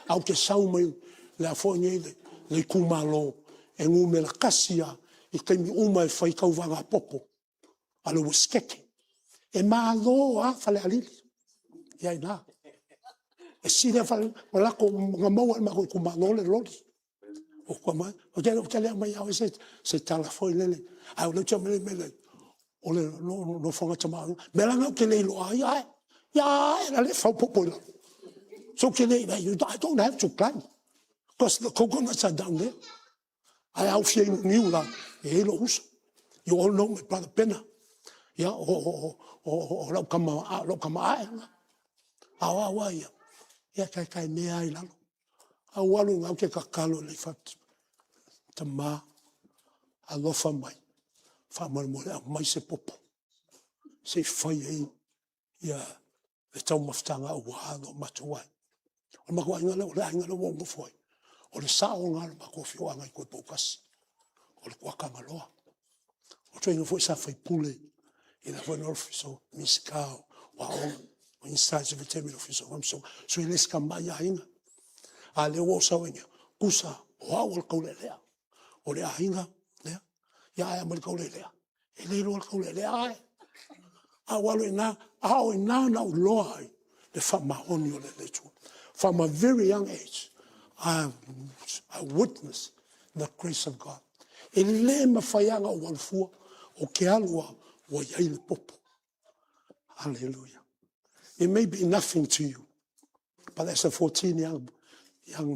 Au ke sau mai le a whainga le kumalo. E ngu me la kasia. I keimi uma e whai kau wanga popo. Alo wiskeke. E malo a whale alili. Iai nā. E sire whale. O lako ngā maua ma koe kumalo le lori. O kua mai. O te lea mai au se tala foi lele. Ai o leo tia mele mele. O le no whanga tamau. Mela ngau ke le ilo ai ai. Ia la le whau popo ila. So ke le I don't have to climb. Because the coconuts are down there. Ai au fia inu niu la. E ilo usa. You all know my brother Pena. Ya o lau kama ai nga. Awa ia. Ia kai mea ai lalo. Awalu ngau ke kakalo le fat. Ta ma. Alofa mai. Fa mole a mai se popo. Se whai ei. Ia. Le tau maftanga a wahano matuai. O makua inga leo le ainga leo wongo foi. O le sao ngā le makua fio anga I koe paukasi. O le kuakanga loa. O tue inga foi sa whai pule. I la whai norfiso. Miskao. Waonga. O instans of a terminal officer. So I leska mai a inga. A leo o sao inga. Kusa. O au al kaule lea. O le a inga. Lea. Ia ai amal kaule lea. E leilo al kaule lea ai. A walo ina. Ao ina na uloa ai. Le whamahoni o le letua. From a very young age. I witnessed the grace of God. E le mawhaianga o walfua. O ke alua. O iai le popo. Hallelujah. It may be nothing to you. But as a 14 young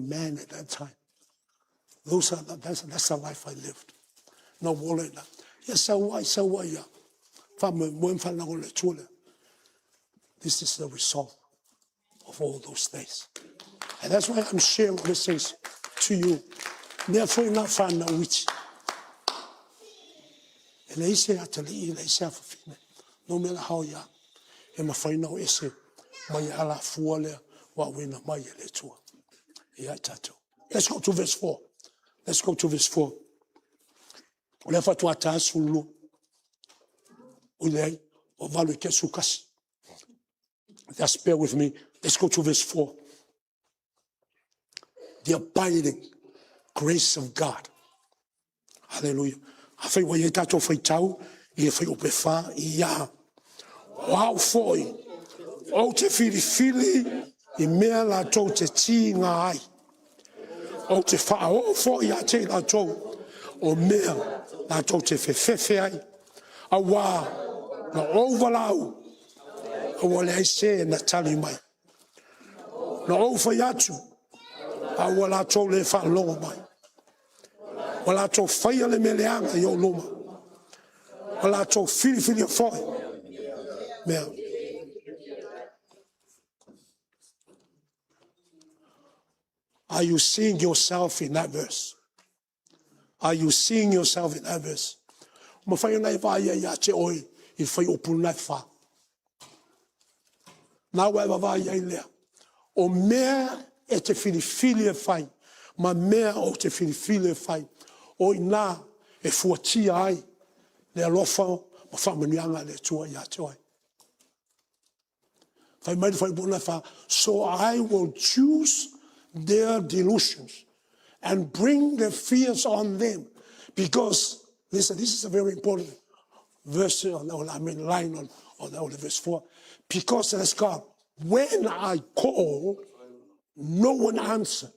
man at that time. That's the life I lived. No wolena. Yes, so why ya. This is the result of all those things. And that's why I'm sharing these things to you. Therefore, not find out which. No matter how young. Let's go to verse 4. Let's go to verse 4. Just bear with me. Let's go to verse 4. The abiding grace of God. Hallelujah. Wow, foi. O te fili I mea la tau te tīnga ai. O te whaao foi a te la tau. O mea la tau te whewhewhe ai. A wā na ovalau. o le aise na tali mai. Na o fai atu, a wala tau le whaalonga mai. Wala tau whaia le meleanga i o loma. Wala tau whiri a whai. Mea. Are you seeing yourself in that verse? Are you seeing yourself in that verse? Ma whai nai whaia ia te oi i whai opunu nai wha. Nā wai whaia i lea. O mea e te whiri e whai. Ma mea o te whiri e whai. O i nā e fuatia ai. Le alofa ma whamanianga le tua ia te oi. Whai mai whai puna wha. So I will choose their delusions and bring their fears on them. Because, listen, this is a very important verse, line on verse 4. Because, let's go. When I called, no one answered.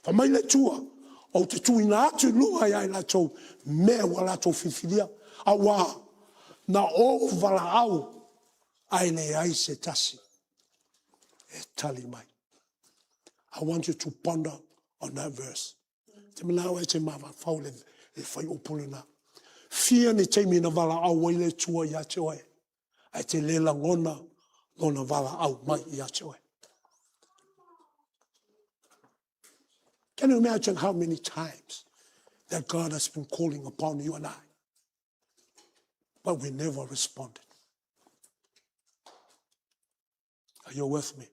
Fa mai le tua, o te tui nā atu lua ia la tau mea wala tau whiwhiria, a wā, na o wala au, ai le ai se tasi, e tali mai. I want you to ponder on that verse. Te manawa e te mawa, whau le whai opulina. Fia ni teimi na wala au wai le tua ia te oe. Ai te lela ngona, lona wala au mai ia te oe. Can you imagine how many times that God has been calling upon you and I? But we never responded. Are you with me?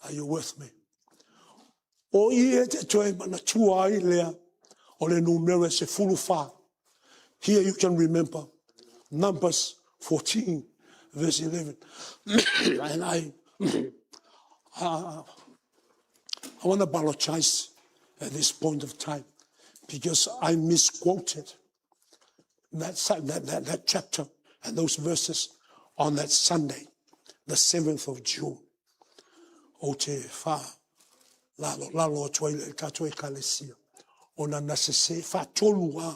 Are you with me? O ie te toe mana tua ai lea, o le numero se fulufa. Here you can remember Numbers 14, verse 11. And I want to apologize at this point of time because I misquoted that chapter and those verses on that Sunday, the 7th of June. O te wha lalo toile katoe kalesia. O na nasese wha tolua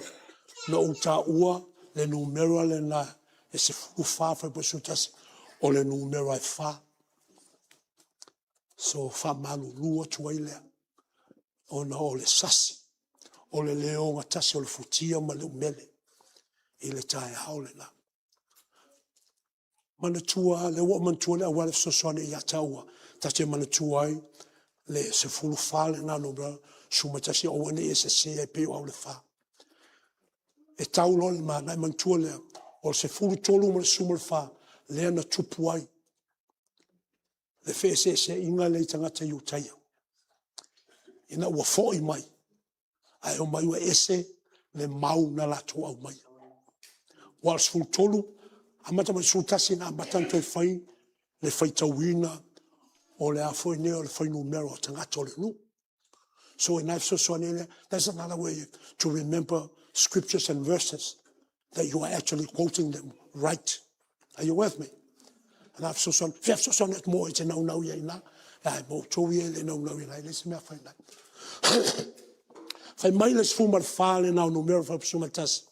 na o ta ua le numero le na e se fu wha posutasi o le numero ai wha. So wha malu lua toile o na o le sasi o le leo ngatasi o le futia ma le umele i le tae haole na. Manatua le wa mantua le awale sosone ia taua tache manatua ai le se fulu fa le nano bra sumatasi o wane e se pe o le fa e taulo le mana mantua le o se fulu tolu mo le sumul fa le na tupu ai le fe se inga le tangata yu taia ina wa fo i mai ai o mai wa ese le mau na la tu au mai wal fulu tolu amata ma sultasi na batanto e fai le fai tawina o le afo ne o le fai numero tangata o le lu. So in life so that's another way to remember scriptures and verses that you are actually quoting them right. Are you with me? And I've so it more it's no ye na I mo to ye le no ye listen me find that. Fai mai le sfuma fale na numero fa sumatas.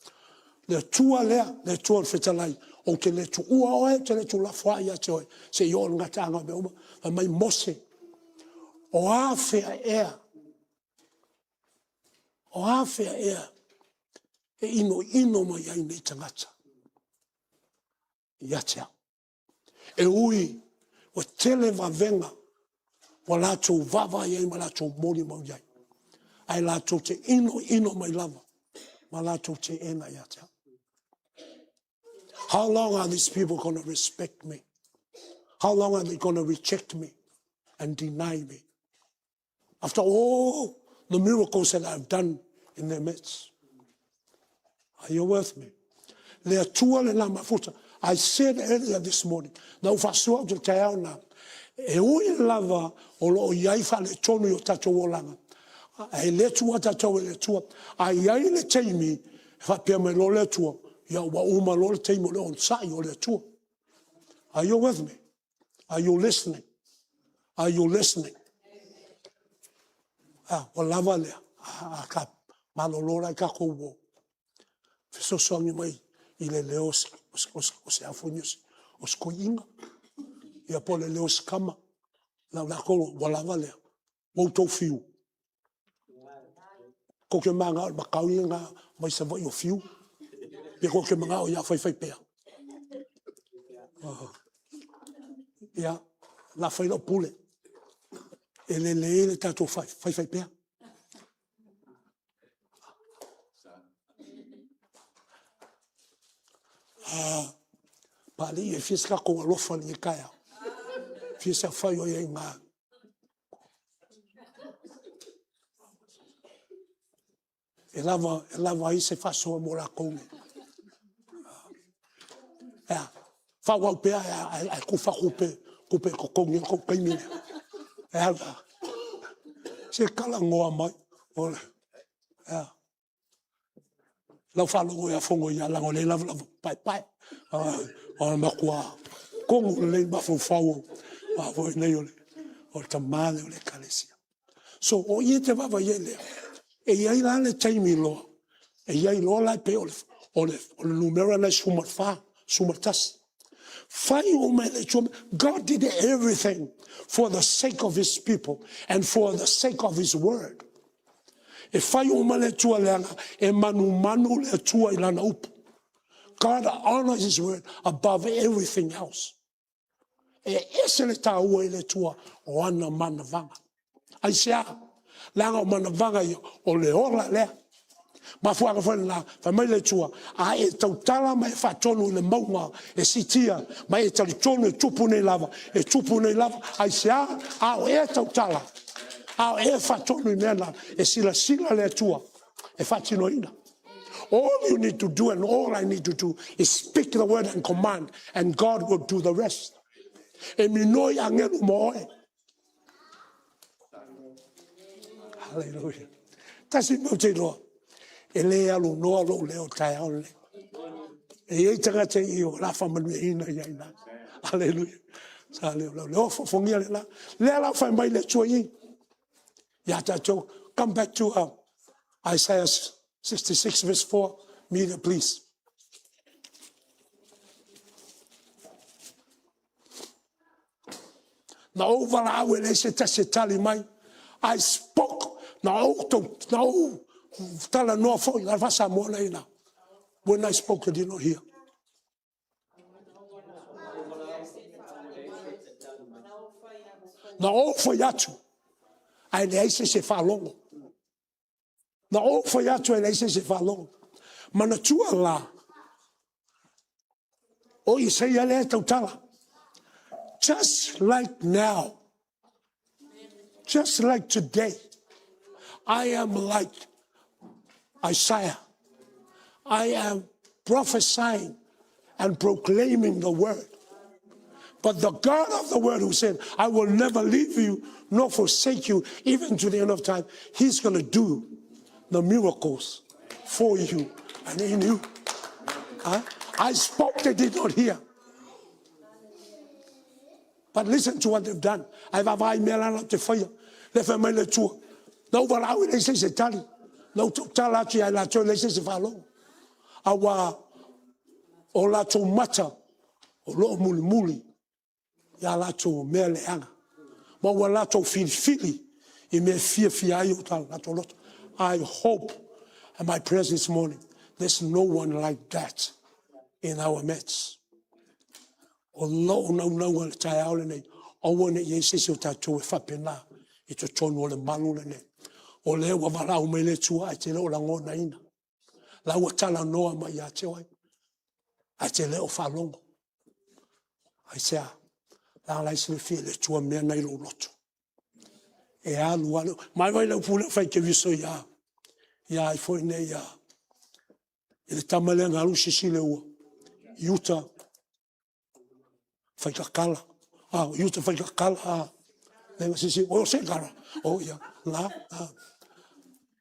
Le tua le tua fetalai o te le tu ua oe te le tu la fwa ia te oe se i o ngatanga me uma fa mai mose o a fea ea e ino mai ai nei tangata ia te au e ui o tele vavenga wa lato vava iai ma lato mori mau iai ai lato te ino mai lava ma lato te ena ia te au. How long are these people going to respect me? How long are they going to reject me and deny me? After all the miracles that I've done in their midst. Are you with me? I said earlier this morning, na ufasua to te ao na, e ui lava o lo iai fa le tonu yo tato wolanga. E le tua tato le tua. A iai le teimi, fa pia me lo le tua. Ya wa uma lo le teimo le on sai o le tua. Are you with me? Are you listening? Are you listening? O lava le, a ka malolora ka kouwo. Fiso songi mai, i le leo o se afonius, o skoinga. Ia pole leo skama. La ko Lagavale. Wo to fiu. Ko ke manga ma kauinga mai sa vai o fiu. Pe ko ke manga o ia fai pea. Ia la fai no pule. Le tato fai pea. Pali e fiska ko lofa ni kaya. Fiska fai o ia nga. E lava i se faso mo la konge. Fa wa pea ai ku fa kupe ko konge ko kaimine. Se kala ngoa mai. Ole. Lau fa longo ia fongo ia lango le lava pai. O makua kongo le ba fo wa vo nei ole. O tamale ole kalesia. So o ie te vava ie lea. E iai la le taimi loa. E iai loa lai pe ole numera na 𝚟𝚒𝚙𝚢𝚛. Fai o me le chum. God did everything for the sake of his people and for the sake of his word. E fai o me le tua leanga e manu le tua ilana upu. God honors his word above everything else. E ese le tāua i le tua o ana mana vanga. Ai sea, langa o mana vanga i o le ora lea. Ma fuanga fwene la, fa mai le tua, a e tautala mai fa tonu le maunga, e sitia, mai e talitonu e tupu nei lava, ai sea, a o e tautala, a o e fa tonu i mena, e sila le tua, e fa tino ina. All you need to do and all I need to do is speak the word and command, and God will do the rest. E minoi angelu moe. Hallelujah. Tasi mo te roa. E le alu noa lo leo tai aole. E ei tangata i o la whamanu e ina i aina. Hallelujah. Sa leo fongia le la. Le la whai mai le tua i. Ya tatou. Come back to Isaiah 66 verse 4. MIKA, please. Na ovala awe le se tase tali mai. I spoke. Na tala noa foi. La vasa mola ina. When I spoke, I did not hear. Na o foi atu. Ai le aise se whalongo. Na o foi atu ai le aise se whalongo. Mana tua la. O i sei ale tautala. Just like now. Just like today. I am like Isaiah. I am prophesying and proclaiming the word. But the God of the word who said, I will never leave you nor forsake you even to the end of time, he's going to do the miracles for you and in you. I spoke, they did not hear. But listen to what they've done. I've emailed to fire. Le famille le tour. No voilà où les c'est tali. No tala tu a la tu les c'est falo. Awa o la tu mata o lo muli. Ya la tu mele anga. Ma wala tu fili. I me fia yo tal la tu lot. I hope and my prayers this morning there's no one like that in our midst. Although no tai out in it, I want to yes, you tattoo if up in now. It's a ton or a malun in it. Or le wa vala o mele tua, I tell all along on ina. La watala noa ma yachewa. I tell it of long. I say, la la se feel it to a mere nailo lot. E alu, my way of full of fake you so ya. Ya, I for in a ya. Il tamalang alu shisile Utah. Fai kakala. Yuta fai kakala. Nega sisi, o se kara. O ia, la.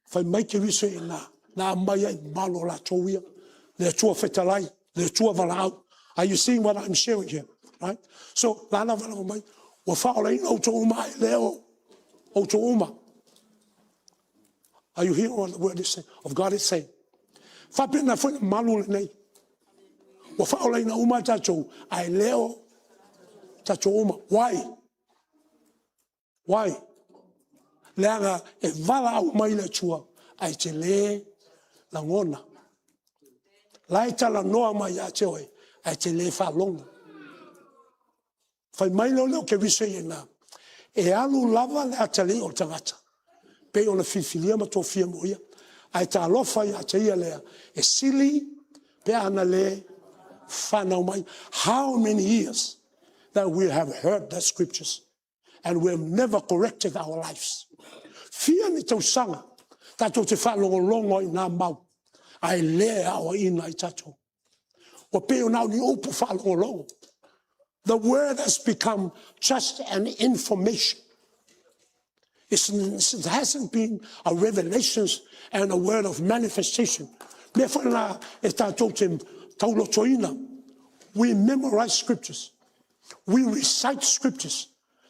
Fai mai ke viso e na. Na mai ai malo la tōia. Le tua fetalai. Le tua valau. Are you seeing what I'm sharing here? Right? So, la na valau mai. Wa whaola ina o tō uma e leo. O tō uma. Are you hearing what the word is saying? Of God is saying. Whapena fai malu le nei. Wa whaola ina uma tatou, ai leo tatou uma. Why? Leanga e vala au mai le tua, ai te le la ngona. Lai tala noa mai a te oe, ai te le whalonga. Whai mai leo ke viso i nga. E alu lava le atale o tangata. Pe o na whiwhilia ma tō whia moia. Ai ta alofa i a te ia lea. E sili pe ana le whanau mai. How many years that we have heard the scriptures and we have never corrected our lives. Fia ni tau sanga. Tato te whalongolongo i nā mau. Ai lea o ina i tato. O peo nau ni upu whalongolongo. The word has become just an information. It hasn't been a revelation and a word of manifestation. Therefore, we memorize scriptures. We recite scriptures.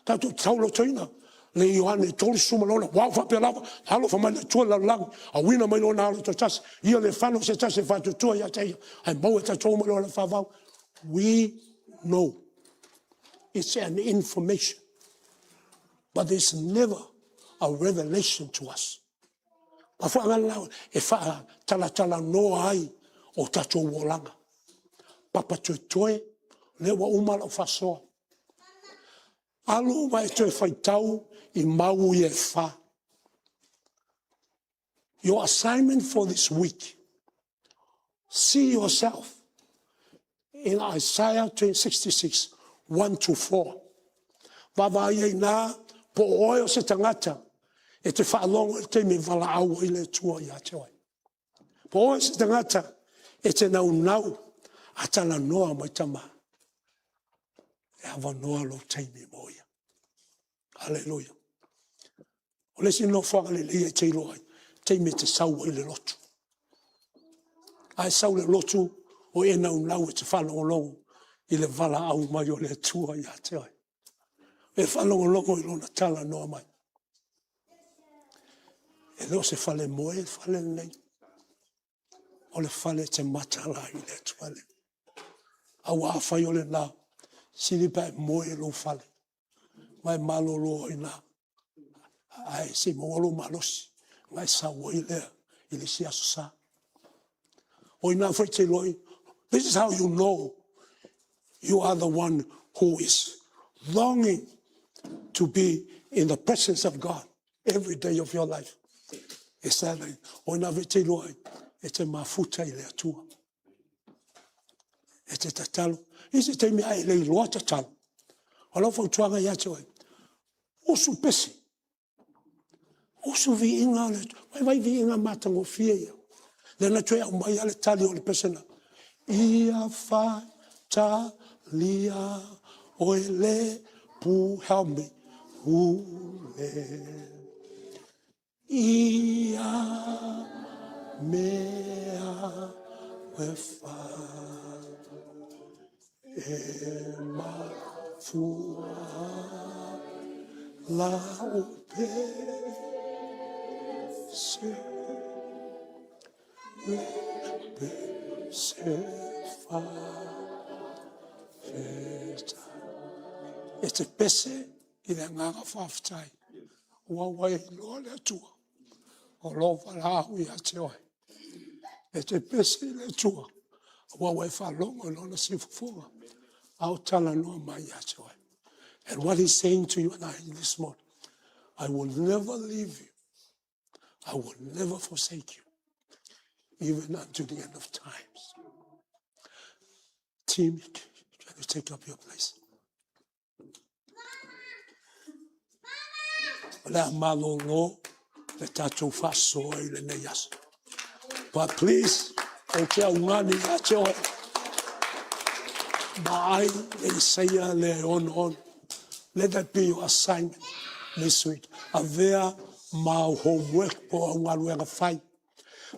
Le Ioane tolu sumalona wa fa pelava halo fa mane tua la lang a wina mai lona halo to tas ia le fano se tas se fa tua ya te ai mo ta toma lona fa va. We know it's an information, but it's never a revelation to us. Pa fa ngala e fa tala no ai o tato wolanga papa toe le wa umala fa so alu mai toe fai tau I mau I fa. Your assignment for this week, see yourself in Isaiah 66, 1-4. Baba ye na po oyo se tangata e te whaalongo te me wala au I le tua I a te wai. Po oyo se tangata e te nau atala noa mai tama. E awa noa lo te me moia. Hallelujah. O le sino whanga le lia te loai, te me te sau I le lotu. Ai sau le lotu o e nau e te whalongolongo I le wala au mai o le tua I a te ai. E whalongolongo I lona tala noa mai. E leo se whale moe, whale nei. O le whale te matala I le tua le. Au a whai o le nā, siripa e moe lo whale. Mai malolo I nā. Ai se moolo malosi ngai sa woile I le sia sa o ina foi te loi. This is how you know you are the one who is longing to be in the presence of God every day of your life. It's that o ina foi te loi e te mafuta I le atua e te tatalo I se te mea I le loa tatalo o lau fau tuanga ia te oi o su pesi Osu vi inga le, vai vi inga matango fia ia. Le na tue au mai ale tali o le pesena. Ia fa ta lia o le pu help me. Ia mea we fa e ma fua la upe. E te pese I le nganga whawhitai. Ua wai loa le atua. O lo whalahu I a te oi. E te pese I le atua. Ua wai whalongo lo na sifufunga. Au tala noa mai I a te oi. And what he's saying to you and I this morning, I will never leave you. I will never forsake you, even unto the end of times. Team, can you take up your place? But please, let that be your assignment this week. Mau homework po ang aluang fai.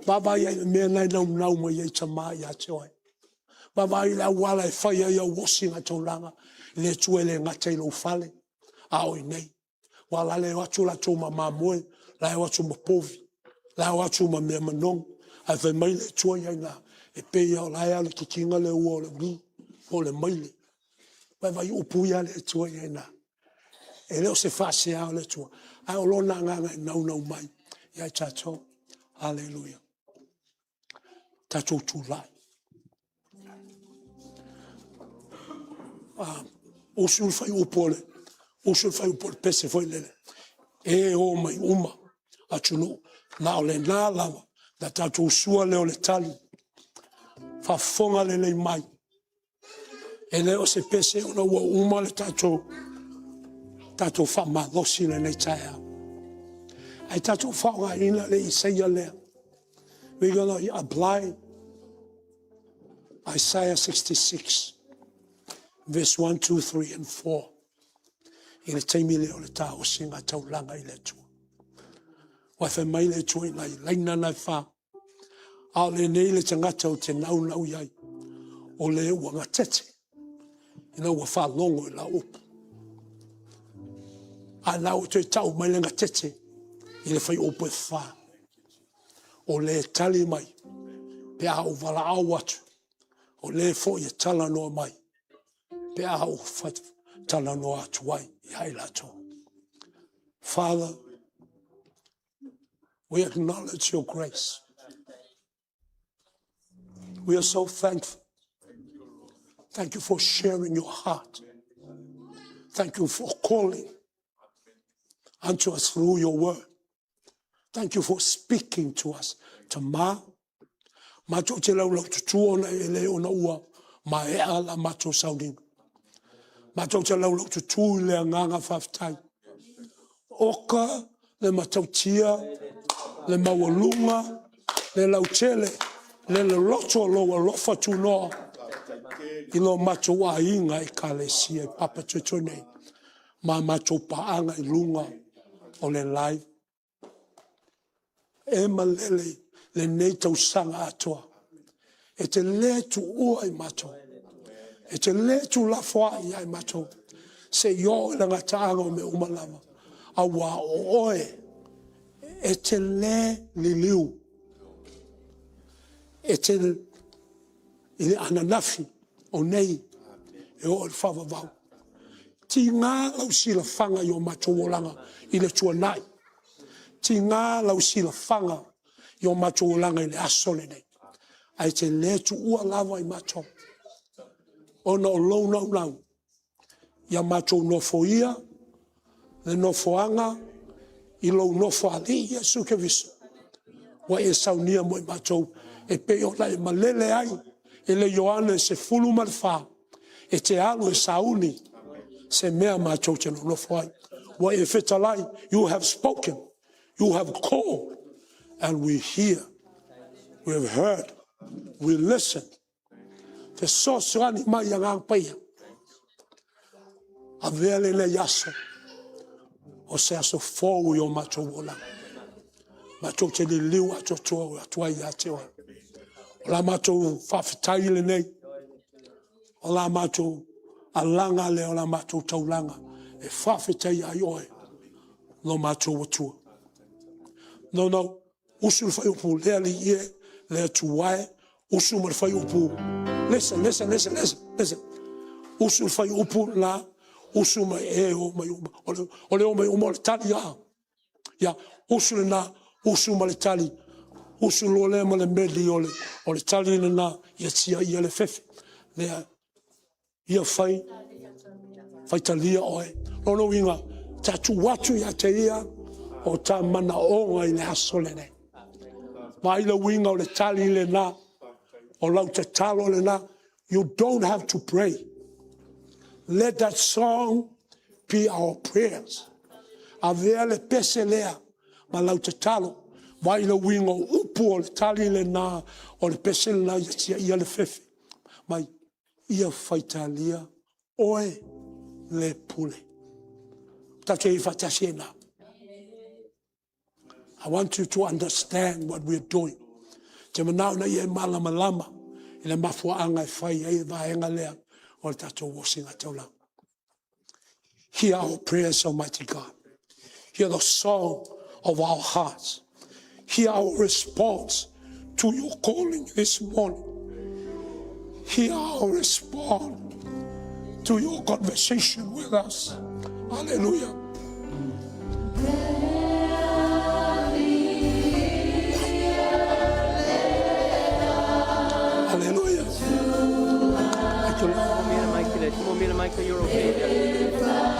Baba ya me na nau mo ye chama ya choi. Baba ila wala fai ya washing atolanga le tuele ngate lo fale. Au nei. Wala le watu la tuma mamoe, la watu mo povi. La watu mo me manong. A ve mai le tuya na E pea o lai ale ki kinga le ua o le gu, o le maile. Vai upu ia le tua ia ina. E leo se whasea o le tua. Ai o lona nganga nau mai. Ia tatou. Hallelujah. Tatou tūlai. Usul fai upole. Usul fai upole pese foi lele. E o mai uma. Atunu. Na o le nā lava. Na tatou sua leo le tali. Fafonga lele mai. E leo se pese ona ua uma le tatou. Tatou whamadosi le nei taia. Ai tatou whaonga ina le Isaia lea. We're going to apply Isaiah 66, verse 1, 2, 3, and 4. I le teimi leo le tā o singa taulanga I le tua. Wai mai le tua I nai laina nai wha. A le nei le tangata o te nau iai. O le wanga tete. Ina ua wha longo I la upu. A nau te tau mai lenga tete. I le whai upu e wha. O le tali mai. Pe a o wala au atu. O le fo I tala noa mai. Pe a o tala noa atu wai. I hai lato. Father, we acknowledge your grace. We are so thankful. Thank you for sharing your heart. Thank you for calling unto us through your word. Thank you for speaking to us. To macho te lau tutu ona e le ona ua, ma e ala macho sauding. Macho te lau tutu le nganga whaftai. Oka le matautia, le mawalunga, le lautele, le loto loa lofa tu noa. Ilo macho wa inga I kalesia papa tutone. Ma macho paanga I lunga o le live. E malele le nei tau sanga atoa. E te le tu ua I macho. E te le tu la foa I macho. Se yo la ngataanga o me umalama. A wa o oe. E te le liliu. E te ile ananafi o nei. E o le whawawau. Ti ngā lau sila whanga I o macho wolanga I le tua nai. Ti ngā lau sila whanga I o macho wolanga I le asole nei. Ai te le tu ua lava I macho. Ona o lau nau. Ia macho nofo ia. Le nofo anga. I lau nofo ali Iesu ke viso. Wa e saunia mo I macho. E pe o lai malele ai. E le Ioane se fulu malfa. E te alu e sauni. Se mea macho te no ai. Wa e fetalai. You have spoken. You have called. And we hear. We have heard. We listen. Te sosrani mai yang paya. A vele le yaso. O se aso fo yo macho wola. Macho te le liu ato to atua ia te wa. La macho fafitai le nei. O la macho alanga le o la macho taulanga. E fafitai ai oe. Lo macho watua. No. Usul fai upu le li ie. Le tuwae. Usul mar fai upu. Listen. Usul fai upu la. Usul mai e o mai uma. Ole o mai uma le tali a. Ya. Usul na. Usul ma le tali. Usul o le ma le meli o le tali na. Ia tia ia le fefe. Lea. Ia fai. Fai talia oe. Lono inga. Tatu watu ia te ia. O ta mana onga I le asole ne. Ma ila winga o le tali le na. O lau te talo le na. You don't have to pray. Let that song be our prayers. A vea le pese lea. Ma lau te talo. Ma ila winga o upu o le tali le na. O le pese le na ia le fefe. Ma ia faitalia. Oe le pule. Tato I fatasi na. I want you to understand what we're doing. Te manao na ia malama. Ile mafuanga fai ai vaenga lea. O tato wosinga taula. Hear our prayers, Almighty God. Hear the song of our hearts. Hear our response to your calling this morning. hear or respond to your conversation with us. Hallelujah. Hallelujah. Come on, me and MIKA, you're okay.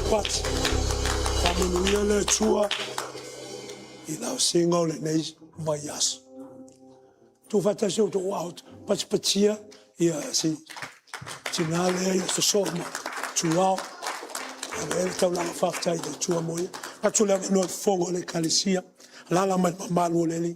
But familia chua ila singo le nei vayas tu fata se to out pachia ia si tinale ia so ma chua ele tau la fafta i chua moia patula no fongo le kalisia la malu le